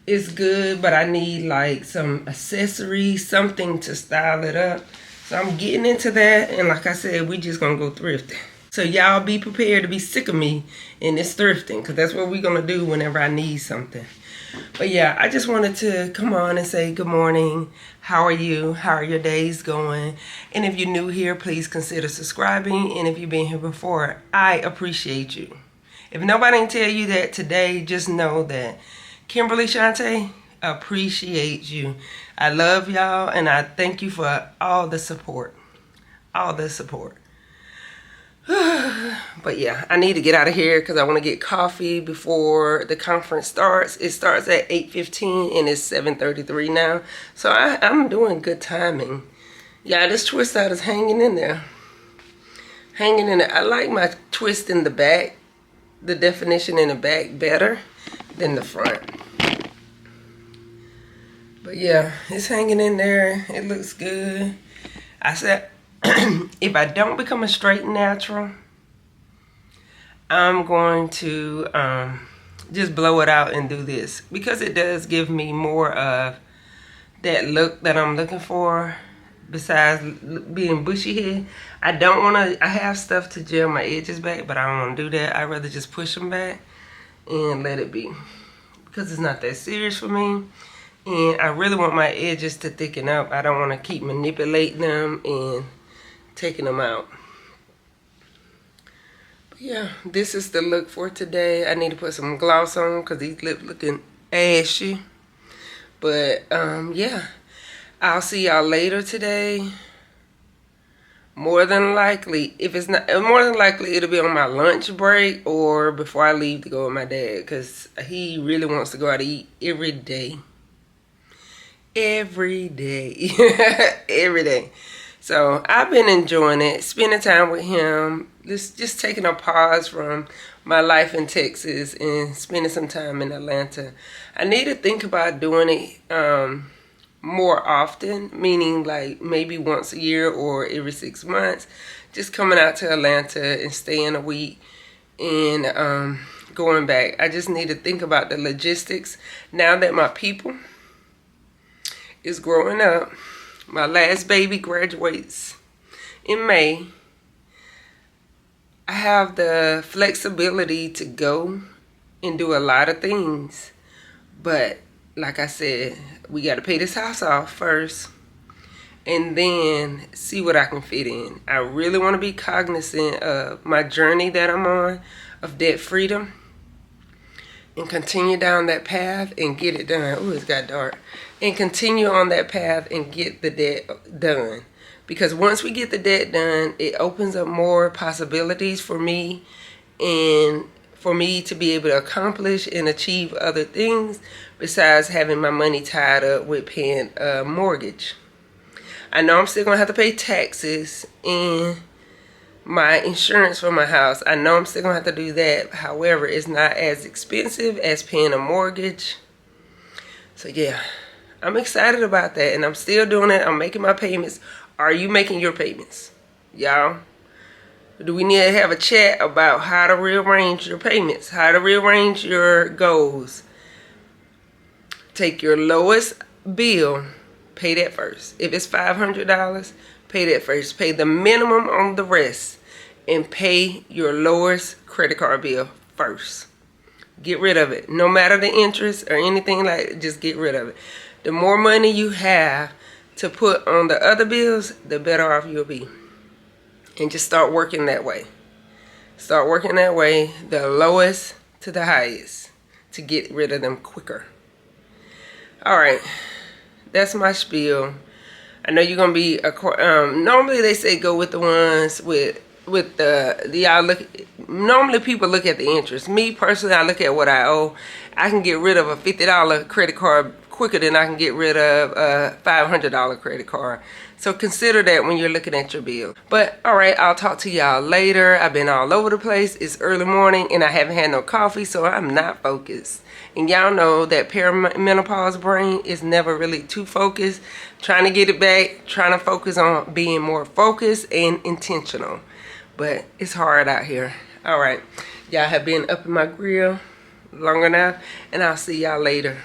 is good, but I need like some accessories, something to style it up. So I'm getting into that, and like I said, we just gonna go thrifting. So y'all be prepared to be sick of me in this thrifting, because that's what we're gonna do whenever I need something. But yeah, I just wanted to come on and say good morning. How are you? How are your days going? And if you're new here, please consider subscribing. And if you've been here before, I appreciate you. If nobody can tell you that today, just know that Kimberly Shante appreciates you. I love y'all, and I thank you for all the support. All the support. But yeah, I need to get out of here because I want to get coffee before the conference starts. It starts at 8:15 and it's 7:33 now. So I'm doing good timing. Yeah, this twist out is hanging in there. Hanging in there. I like my twist in the back, the definition in the back better than the front. But yeah, it's hanging in there. It looks good. I said, if I don't become a straight natural, I'm going to just blow it out and do this, because it does give me more of that look that I'm looking for. Besides being bushy head, I don't want to. I have stuff to gel my edges back, but I don't want to do that. I'd rather just push them back and let it be, because it's not that serious for me. And I really want my edges to thicken up. I don't want to keep manipulating them and taking them out. But yeah, this is the look for today. I need to put some gloss on because these lips looking ashy. But yeah, I'll see y'all later today. More than likely, if it's not, more than likely it'll be on my lunch break or before I leave to go with my dad, because he really wants to go out to eat every day. Every day. Every day. So I've been enjoying it, spending time with him, just taking a pause from my life in Texas and spending some time in Atlanta. I need to think about doing it more often, meaning like maybe once a year or every 6 months, just coming out to Atlanta and staying a week and going back. I just need to think about the logistics now that my people is growing up. My last baby graduates in May. I have the flexibility to go and do a lot of things, but like I said, we got to pay this house off first and then see what I can fit in. I really want to be cognizant of my journey that I'm on of debt freedom and continue down that path and get it done. Oh, it's got dark. And continue on that path and get the debt done. Because once we get the debt done, it opens up more possibilities for me and for me to be able to accomplish and achieve other things besides having my money tied up with paying a mortgage. I know I'm still going to have to pay taxes and my insurance for my house. I know I'm still going to have to do that. However, it's not as expensive as paying a mortgage. So yeah, I'm excited about that and I'm still doing it. I'm making my payments. Are you making your payments? Y'all? Do we need to have a chat about how to rearrange your payments? How to rearrange your goals? Take your lowest bill, pay that first. If it's $500, pay that first. Pay the minimum on the rest and pay your lowest credit card bill first. Get rid of it. No matter the interest or anything like it, just get rid of it. The more money you have to put on the other bills, the better off you'll be. And just start working that way. Start working that way, the lowest to the highest, to get rid of them quicker. Alright, that's my spiel. I know you're going to be, normally they say go with the ones with y'all look, normally people look at the interest. Me personally, I look at what I owe. I can get rid of a $50 credit card quicker than I can get rid of a $500 credit card. So consider that when you're looking at your bill. But alright, I'll talk to y'all later. I've been all over the place. It's early morning and I haven't had no coffee, so I'm not focused. And y'all know that perimenopause brain is never really too focused. Trying to get it back, trying to focus on being more focused and intentional. But it's hard out here. Alright, y'all have been up in my grill long enough and I'll see y'all later.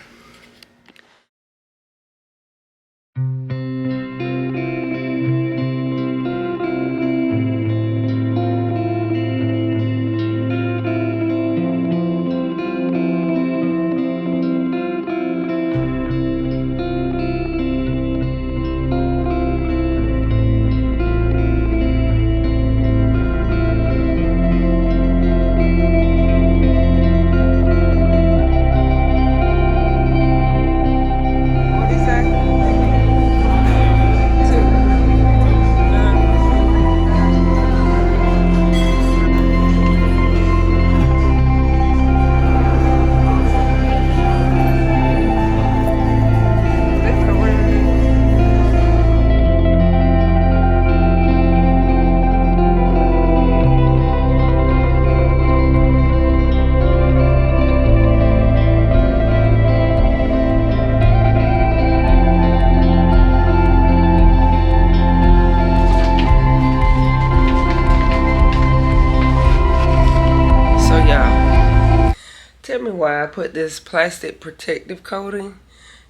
Tell me why I put this plastic protective coating.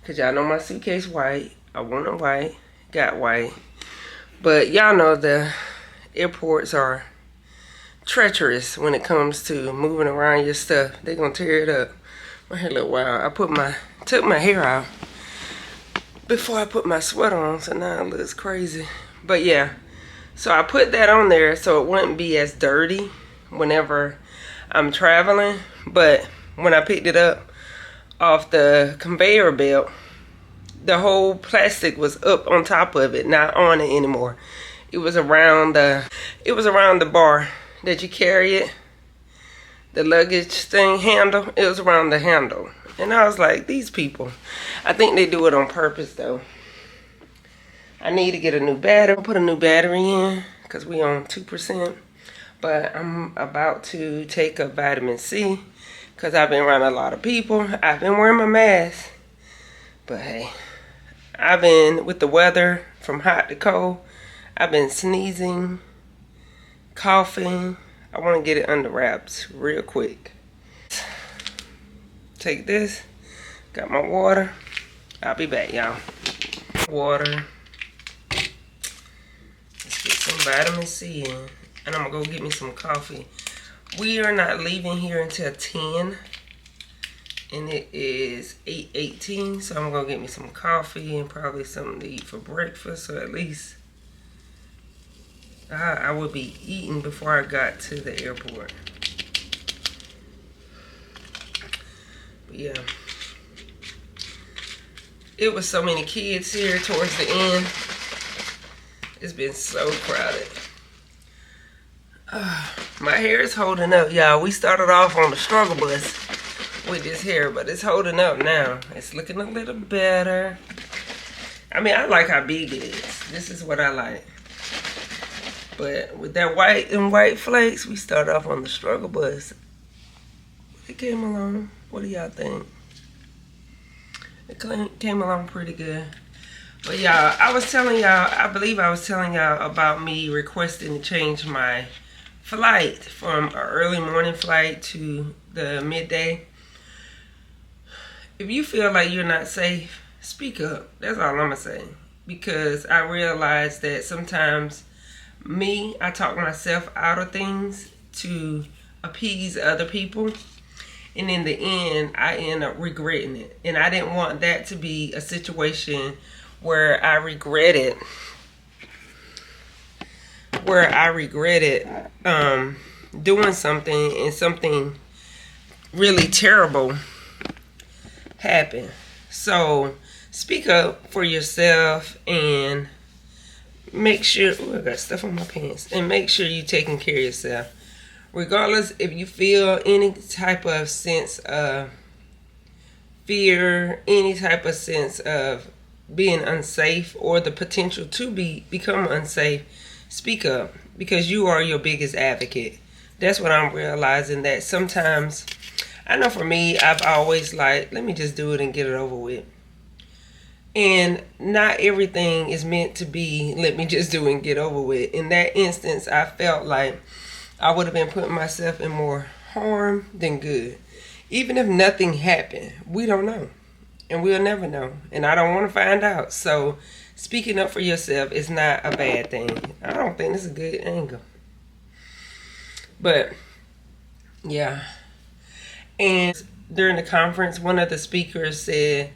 Because y'all know my suitcase white. I want it white. Got white. But y'all know the airports are treacherous when it comes to moving around your stuff. They're going to tear it up. My hair look wild. I took my hair out before I put my sweater on. So now it looks crazy. But yeah. So I put that on there so it wouldn't be as dirty whenever I'm traveling. But when I picked it up off the conveyor belt, the whole plastic was up on top of it, not on it anymore. It was around the bar that you carry it, the luggage thing handle. It was around the handle. And I was like, these people, I think they do it on purpose though. I need to get a new battery. I'll put a new battery in because we on 2%. But I'm about to take a vitamin C because I've been around a lot of people. I've been wearing my mask. But hey, I've been, with the weather from hot to cold, I've been sneezing, coughing. I want to get it under wraps real quick. Take this. Got my water. I'll be back, y'all. Water. Let's get some vitamin C in. And I'm going to go get me some coffee. We are not leaving here until 10. And it is 8:18. So I'm going to get me some coffee and probably something to eat for breakfast. So at least I would be eating before I got to the airport. But yeah. It was so many kids here towards the end. It's been so crowded. My hair is holding up, y'all. We started off on the struggle bus with this hair, but it's holding up now. It's looking a little better. I mean, I like how big it is. This is what I like. But with that white and white flakes, we started off on the struggle bus. It came along. What do y'all think? It came along pretty good. But y'all, I believe I was telling y'all about me requesting to change my flight from an early morning flight to the midday. If you feel like you're not safe, speak up. That's all I'm gonna say. Because I realize that sometimes I talk myself out of things to appease other people. And in the end, I end up regretting it. And I didn't want that to be a situation where I regretted doing something and something really terrible happened. So speak up for yourself and make sure, I got stuff on my pants, and make sure you're taking care of yourself. Regardless if you feel any type of sense of fear, any type of sense of being unsafe or the potential to become unsafe, speak up, because you are your biggest advocate. That's what I'm realizing, that sometimes, I know for me, I've always like, let me just do it and get it over with. And not everything is meant to be, let me just do it and get over with. In that instance, I felt like I would have been putting myself in more harm than good. Even if nothing happened, we don't know. And we'll never know. And I don't want to find out. So speaking up for yourself is not a bad thing. I don't think it's a good angle. But, yeah. And during the conference, one of the speakers said,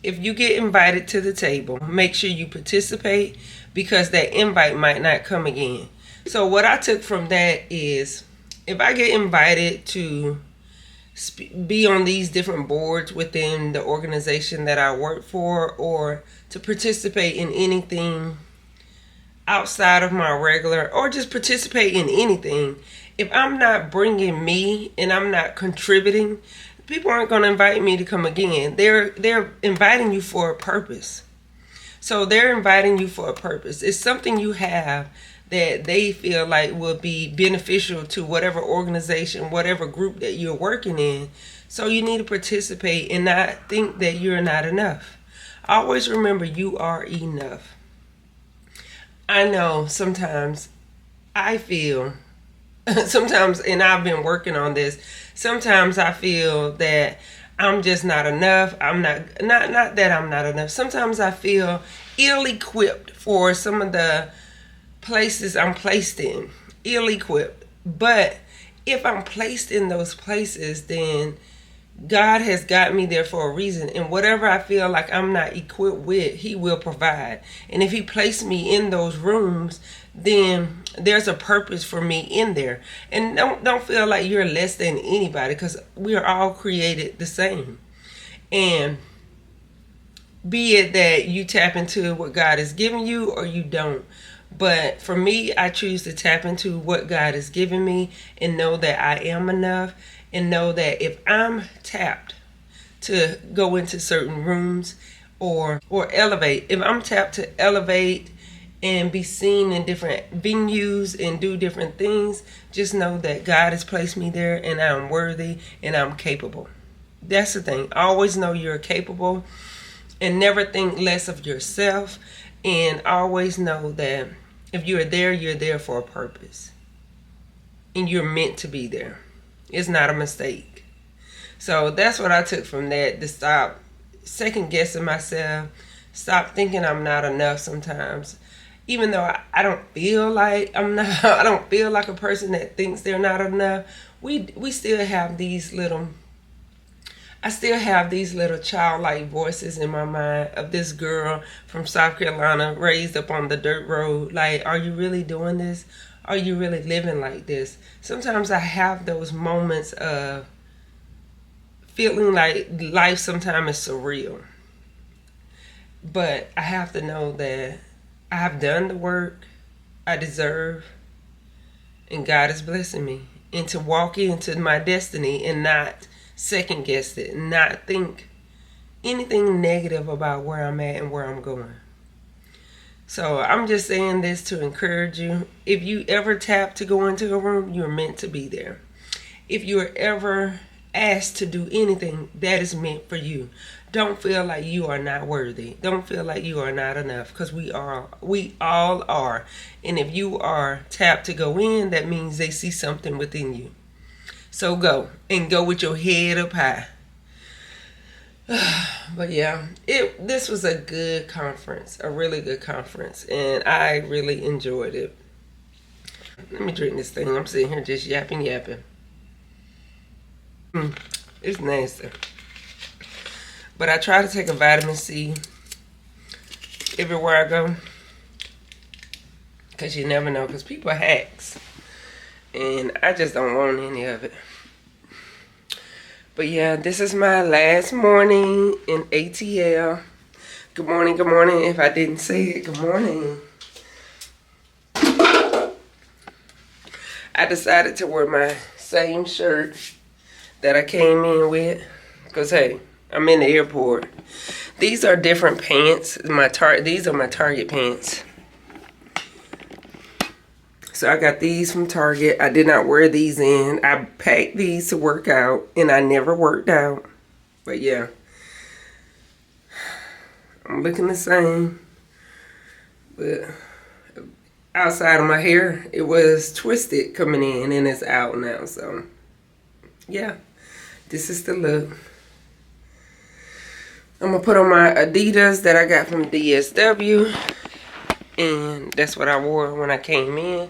if you get invited to the table, make sure you participate, because that invite might not come again. So what I took from that is, if I get invited to be on these different boards within the organization that I work for, or to participate in anything outside of my regular, or just participate in anything, if I'm not bringing me and I'm not contributing, people aren't going to invite me to come again. They're inviting you for a purpose. So they're inviting you for a purpose. It's something you have that they feel like will be beneficial to whatever organization, whatever group that you're working in. So you need to participate and not think that you're not enough. Always remember, you are enough. I know sometimes I feel, and I've been working on this, sometimes I feel that I'm just not enough. I'm not that I'm not enough. Sometimes I feel ill-equipped for some of the places I'm placed in, ill-equipped. But if I'm placed in those places, then God has got me there for a reason. And whatever I feel like I'm not equipped with, He will provide. And if He placed me in those rooms, then there's a purpose for me in there. And don't feel like you're less than anybody, because we are all created the same. And be it that you tap into what God has given you or you don't. But for me, I choose to tap into what God has given me and know that I am enough, and know that if I'm tapped to go into certain rooms or elevate, if I'm tapped to elevate and be seen in different venues and do different things, just know that God has placed me there and I'm worthy and I'm capable. That's the thing. Always know you're capable and never think less of yourself, and always know that if you're there for a purpose, and you're meant to be there. It's not a mistake. So that's what I took from that, to stop second guessing myself, stop thinking I'm not enough sometimes. Even though I don't feel like I'm not, I don't feel like a person that thinks they're not enough. We still have these little, I still have these little childlike voices in my mind of this girl from South Carolina raised up on the dirt road. Like, are you really doing this? Are you really living like this? Sometimes I have those moments of feeling like life sometimes is surreal. But I have to know that I have done the work I deserve, and God is blessing me. And to walk into my destiny and not second guess it, not think anything negative about where I'm at and where I'm going. So I'm just saying this to encourage you. If you ever tap to go into a room, you're meant to be there. If you're ever asked to do anything, that is meant for you. Don't feel like you are not worthy. Don't feel like you are not enough, because we all are. And if you are tapped to go in, that means they see something within you. So go, and go with your head up high. But yeah, this was a good conference, a really good conference, and I really enjoyed it. Let me drink this thing. I'm sitting here just yapping. It's nasty. But I try to take a vitamin C everywhere I go, because you never know, because people are hacks, and I just don't want any of it. But yeah, this is my last morning in ATL. Good morning, good morning. If I didn't say it, good morning. I decided to wear my same shirt that I came in with, because hey, I'm in the airport. These are different pants. These are my Target pants. So I got these from Target. I did not wear these in. I packed these to work out, and I never worked out. But yeah, I'm looking the same. But outside of my hair, it was twisted coming in, and it's out now. So yeah, this is the look. I'm going to put on my Adidas that I got from DSW. And that's what I wore when I came in.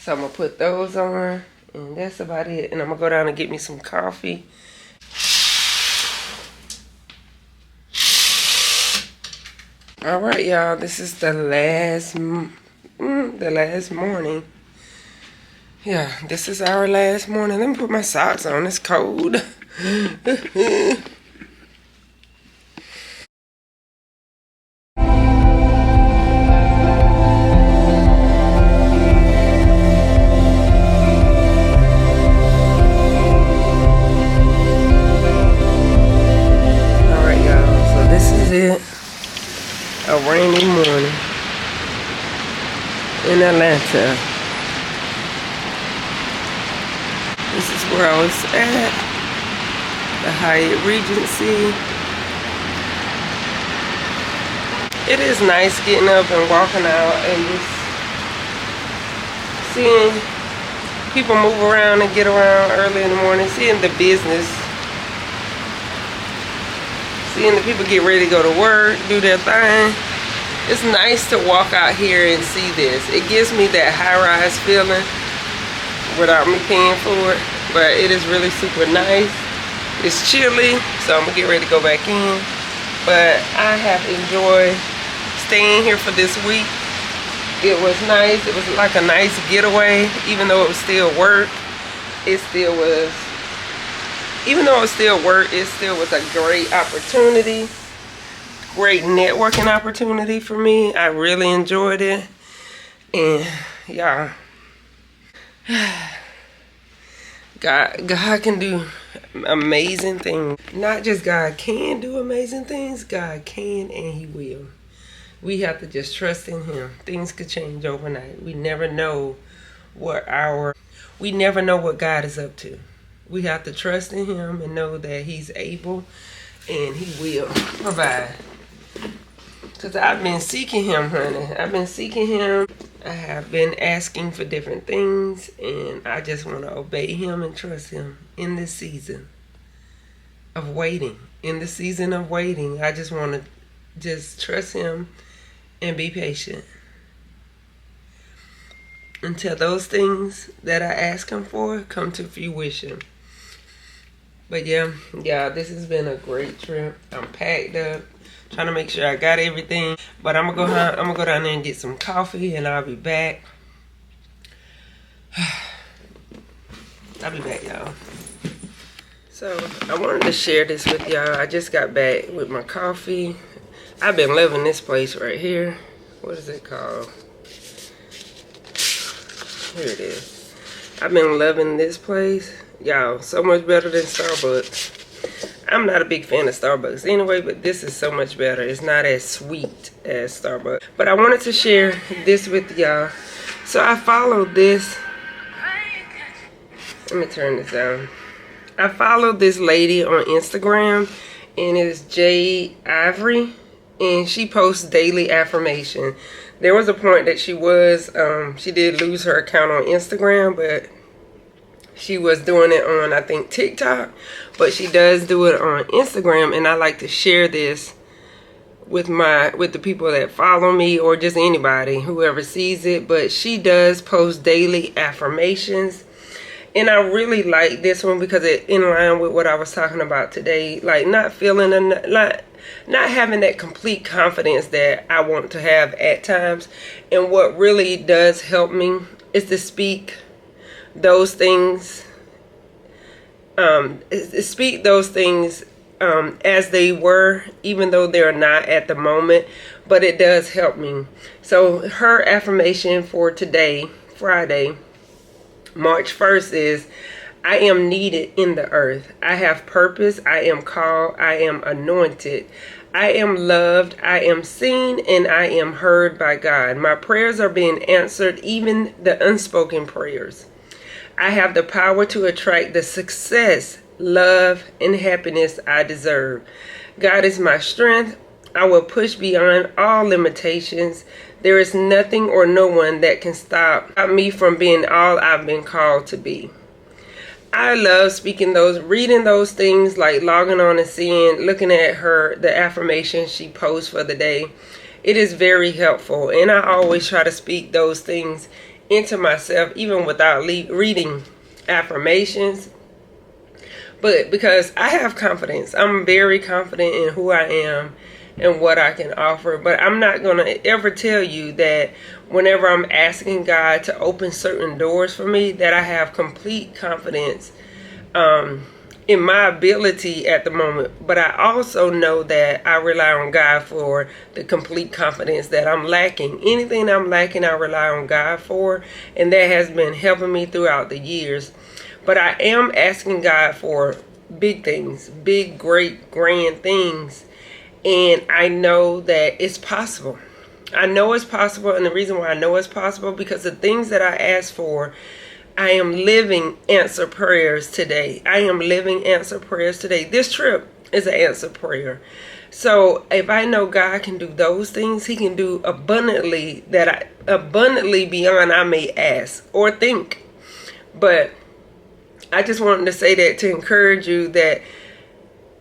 So I'm going to put those on. And that's about it. And I'm going to go down and get me some coffee. Alright, y'all. This is the last morning. Yeah, this is our last morning. Let me put my socks on. It's cold. A rainy morning in Atlanta. This is where I was at, the Hyatt Regency. It is nice getting up and walking out and just seeing people move around and get around early in the morning, seeing the business. Seeing the people get ready to go to work, do their thing. It's nice to walk out here and see this. It gives me that high-rise feeling without me paying for it. But it is really super nice. It's chilly, so I'm gonna get ready to go back in. But I have enjoyed staying here for this week. It was nice. It was like a nice getaway. Even though it was still work, it still was. Even though it still work, it still was a great opportunity, great networking opportunity for me. I really enjoyed it. And yeah, God can do amazing things. Not just God can do amazing things, God can and He will. We have to just trust in Him. Things could change overnight. We never know what God is up to. We have to trust in Him and know that He's able and He will provide. Because I've been seeking him, honey. I've been seeking him. I have been asking for different things, and I just want to obey him and trust him in this season of waiting. In the season of waiting, I just want to just trust him and be patient until those things that I ask him for come to fruition. But yeah, this has been a great trip. I'm packed up, trying to make sure I got everything. But I'm gonna go down there and get some coffee, and I'll be back. I'll be back, y'all. So I wanted to share this with y'all. I just got back with my coffee. I've been loving this place right here. What is it called? Here it is. I've been loving this place. Y'all, so much better than Starbucks. I'm not a big fan of Starbucks anyway, but this is so much better. It's not as sweet as Starbucks. But I wanted to share this with y'all. So I followed this. Let me turn this down. I followed this lady on Instagram, and it's Jade Ivory, and she posts daily affirmation. There was a point that she did lose her account on Instagram, but she was doing it on, I think, TikTok, but she does do it on Instagram, and I like to share this with the people that follow me, or just anybody, whoever sees it. But she does post daily affirmations, and I really like this one because it in line with what I was talking about today, like not having that complete confidence that I want to have at times. And what really does help me is to speak those things, as they were, even though they're not at the moment. But it does help me. So her affirmation for today, Friday, March 1st, is: I am needed in the earth. I have purpose. I am called. I am anointed. I am loved. I am seen, and I am heard by God. My prayers are being answered, even the unspoken prayers. I have the power to attract the success, love, and happiness I deserve. God is my strength. I will push beyond all limitations. There is nothing or no one that can stop me from being all I've been called to be. I love reading those things, like logging on and looking at the affirmations she posts for the day. It is very helpful, and I always try to speak those things into myself, even without reading affirmations. But because I have confidence, I'm very confident in who I am and what I can offer. But I'm not going to ever tell you that whenever I'm asking God to open certain doors for me, that I have complete confidence in my ability at the moment. But I also know that I rely on God for the complete confidence that I'm lacking. Anything I'm lacking, I rely on God for, and that has been helping me throughout the years. But I am asking God for big things, big, great, grand things, and I know that it's possible. I know it's possible, and the reason why I know it's possible, because the things that I ask for, I am living answer prayers today. I am living answer prayers today. This trip is an answer prayer. So if I know God can do those things, He can do abundantly beyond I may ask or think. But I just wanted to say that to encourage you that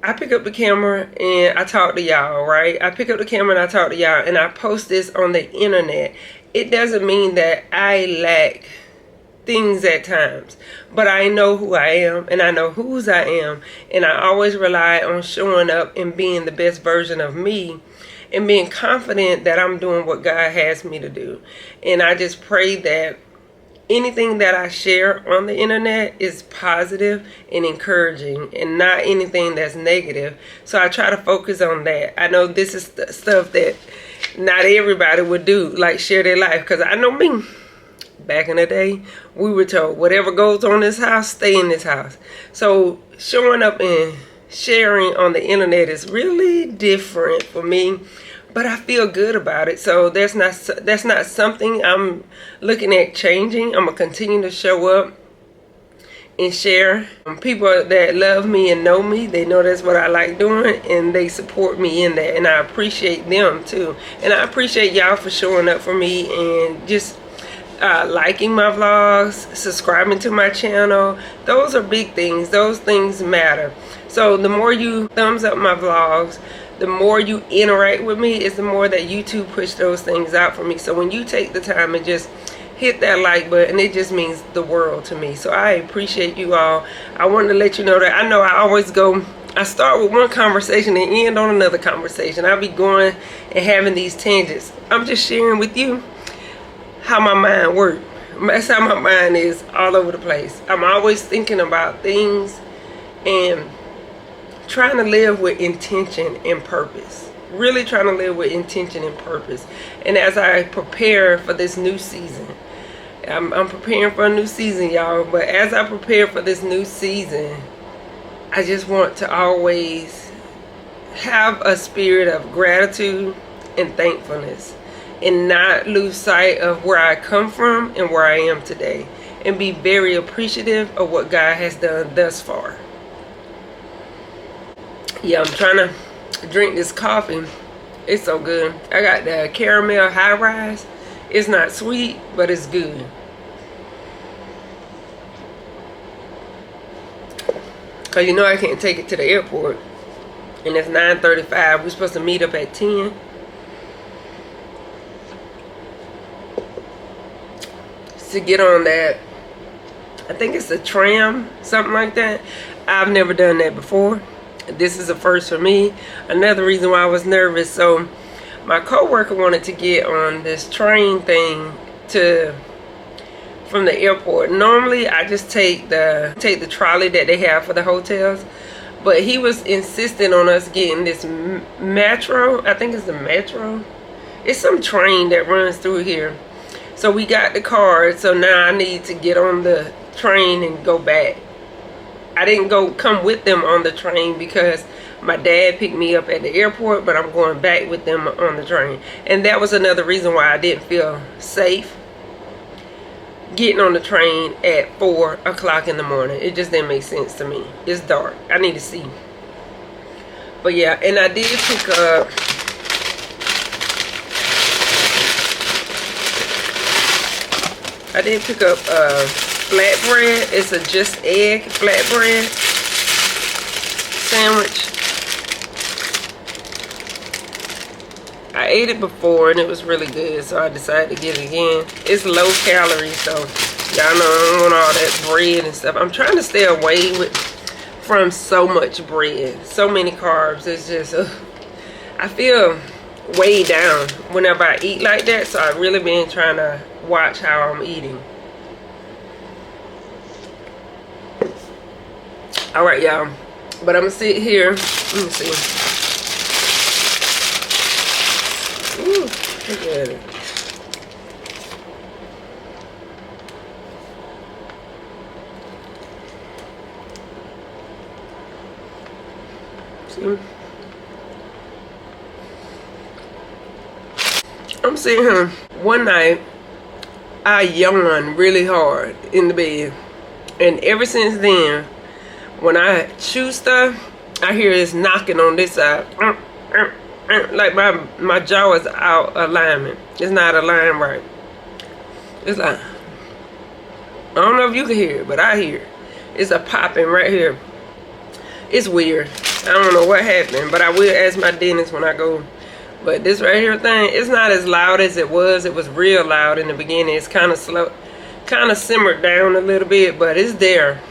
I pick up the camera and I talk to y'all, right? I pick up the camera and I talk to y'all, and I post this on the internet. It doesn't mean that I lack things at times, but I know who I am, and I know whose I am, and I always rely on showing up and being the best version of me, and being confident that I'm doing what God has me to do. And I just pray that anything that I share on the internet is positive and encouraging, and not anything that's negative. So I try to focus on that. I know this is the stuff that not everybody would do, like share their life, because I know me. Back in the day, we were told whatever goes on in this house, stay in this house. So showing up and sharing on the internet is really different for me, but I feel good about it. So that's not something I'm looking at changing. I'm gonna continue to show up, and share. People that love me and know me, they know that's what I like doing, and they support me in that, and I appreciate them too. And I appreciate y'all for showing up for me and just liking my vlogs, subscribing to my channel. Those are big things. Those things matter. So the more you thumbs up my vlogs, the more you interact with me, is the more that YouTube push those things out for me. So when you take the time and just hit that like button, it just means the world to me. So I appreciate you all. I wanted to let you know that I know I always go, I start with one conversation and end on another conversation. I'll be going and having these tangents. I'm just sharing with you how my mind works. That's how my mind is, all over the place. I'm always thinking about things and trying to live with intention and purpose. Really trying to live with intention and purpose. And as I prepare for this new season, I'm preparing for a new season, y'all. But as I prepare for this new season, I just want to always have a spirit of gratitude and thankfulness, and not lose sight of where I come from and where I am today, and be very appreciative of what God has done thus far. Yeah, I'm trying to drink this coffee. It's so good. I got the caramel high rise. It's not sweet, but it's good. Cause you know I can't take it to the airport, and it's 9:35. We're supposed to meet up at 10. To get on that, I think it's a tram, something like that. I've never done that before. This is a first for me. Another reason why I was nervous. So my coworker wanted to get on this train thing from the airport. Normally I just take the trolley that they have for the hotels, but he was insisting on us getting this metro. I think it's the metro. It's some train that runs through here. So we got the card, so now I need to get on the train and go back. I didn't come with them on the train because my dad picked me up at the airport, but I'm going back with them on the train. And that was another reason why I didn't feel safe getting on the train at 4 o'clock in the morning. It just didn't make sense to me. It's dark. I need to see. But yeah, and I did pick up flatbread. It's a just egg flatbread sandwich. I ate it before and it was really good, so I decided to get it again. It's low calorie, so y'all know I don't want all that bread and stuff. I'm trying to stay away from so much bread, so many carbs. It's just I feel weighed down whenever I eat like that, so I've really been trying to watch how I'm eating. All right, y'all, but I'm gonna sit here. Let me see. Ooh, look at it. See? I'm sitting here. One night, I yawned really hard in the bed, and ever since then, when I chew stuff, I hear this knocking on this side. Like my jaw is out of alignment. It's not aligned right. It's like, I don't know if you can hear it, but I hear it. It's a popping right here. It's weird. I don't know what happened, but I will ask my dentist when I go. But this right here thing, it's not as loud as it was. It was real loud in the beginning. It's kind of slow, kind of simmered down a little bit, but it's there.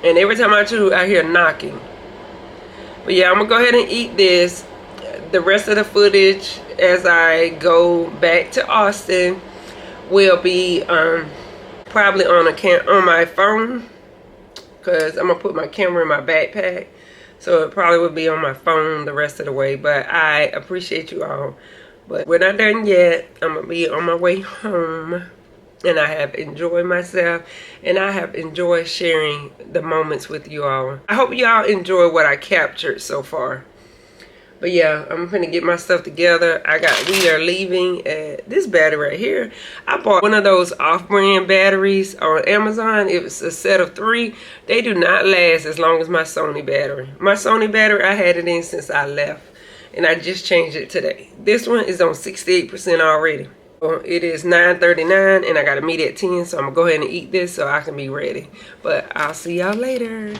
And every time I chew, I hear knocking. But yeah, I'm going to go ahead and eat this. The rest of the footage as I go back to Austin will be probably on my phone, because I'm going to put my camera in my backpack. So it probably will be on my phone the rest of the way. But I appreciate you all. But we're not done yet. I'm going to be on my way home. And I have enjoyed myself, and I have enjoyed sharing the moments with you all. I hope y'all enjoy what I captured so far. But yeah, I'm finna get my stuff together. We are leaving at this battery right here. I bought one of those off-brand batteries on Amazon. It was a set of 3. They do not last as long as my Sony battery. My Sony battery, I had it in since I left, and I just changed it today. This one is on 68% already. It is 9:39 and I got a meet at 10, so I'm gonna go ahead and eat this so I can be ready. But I'll see y'all later.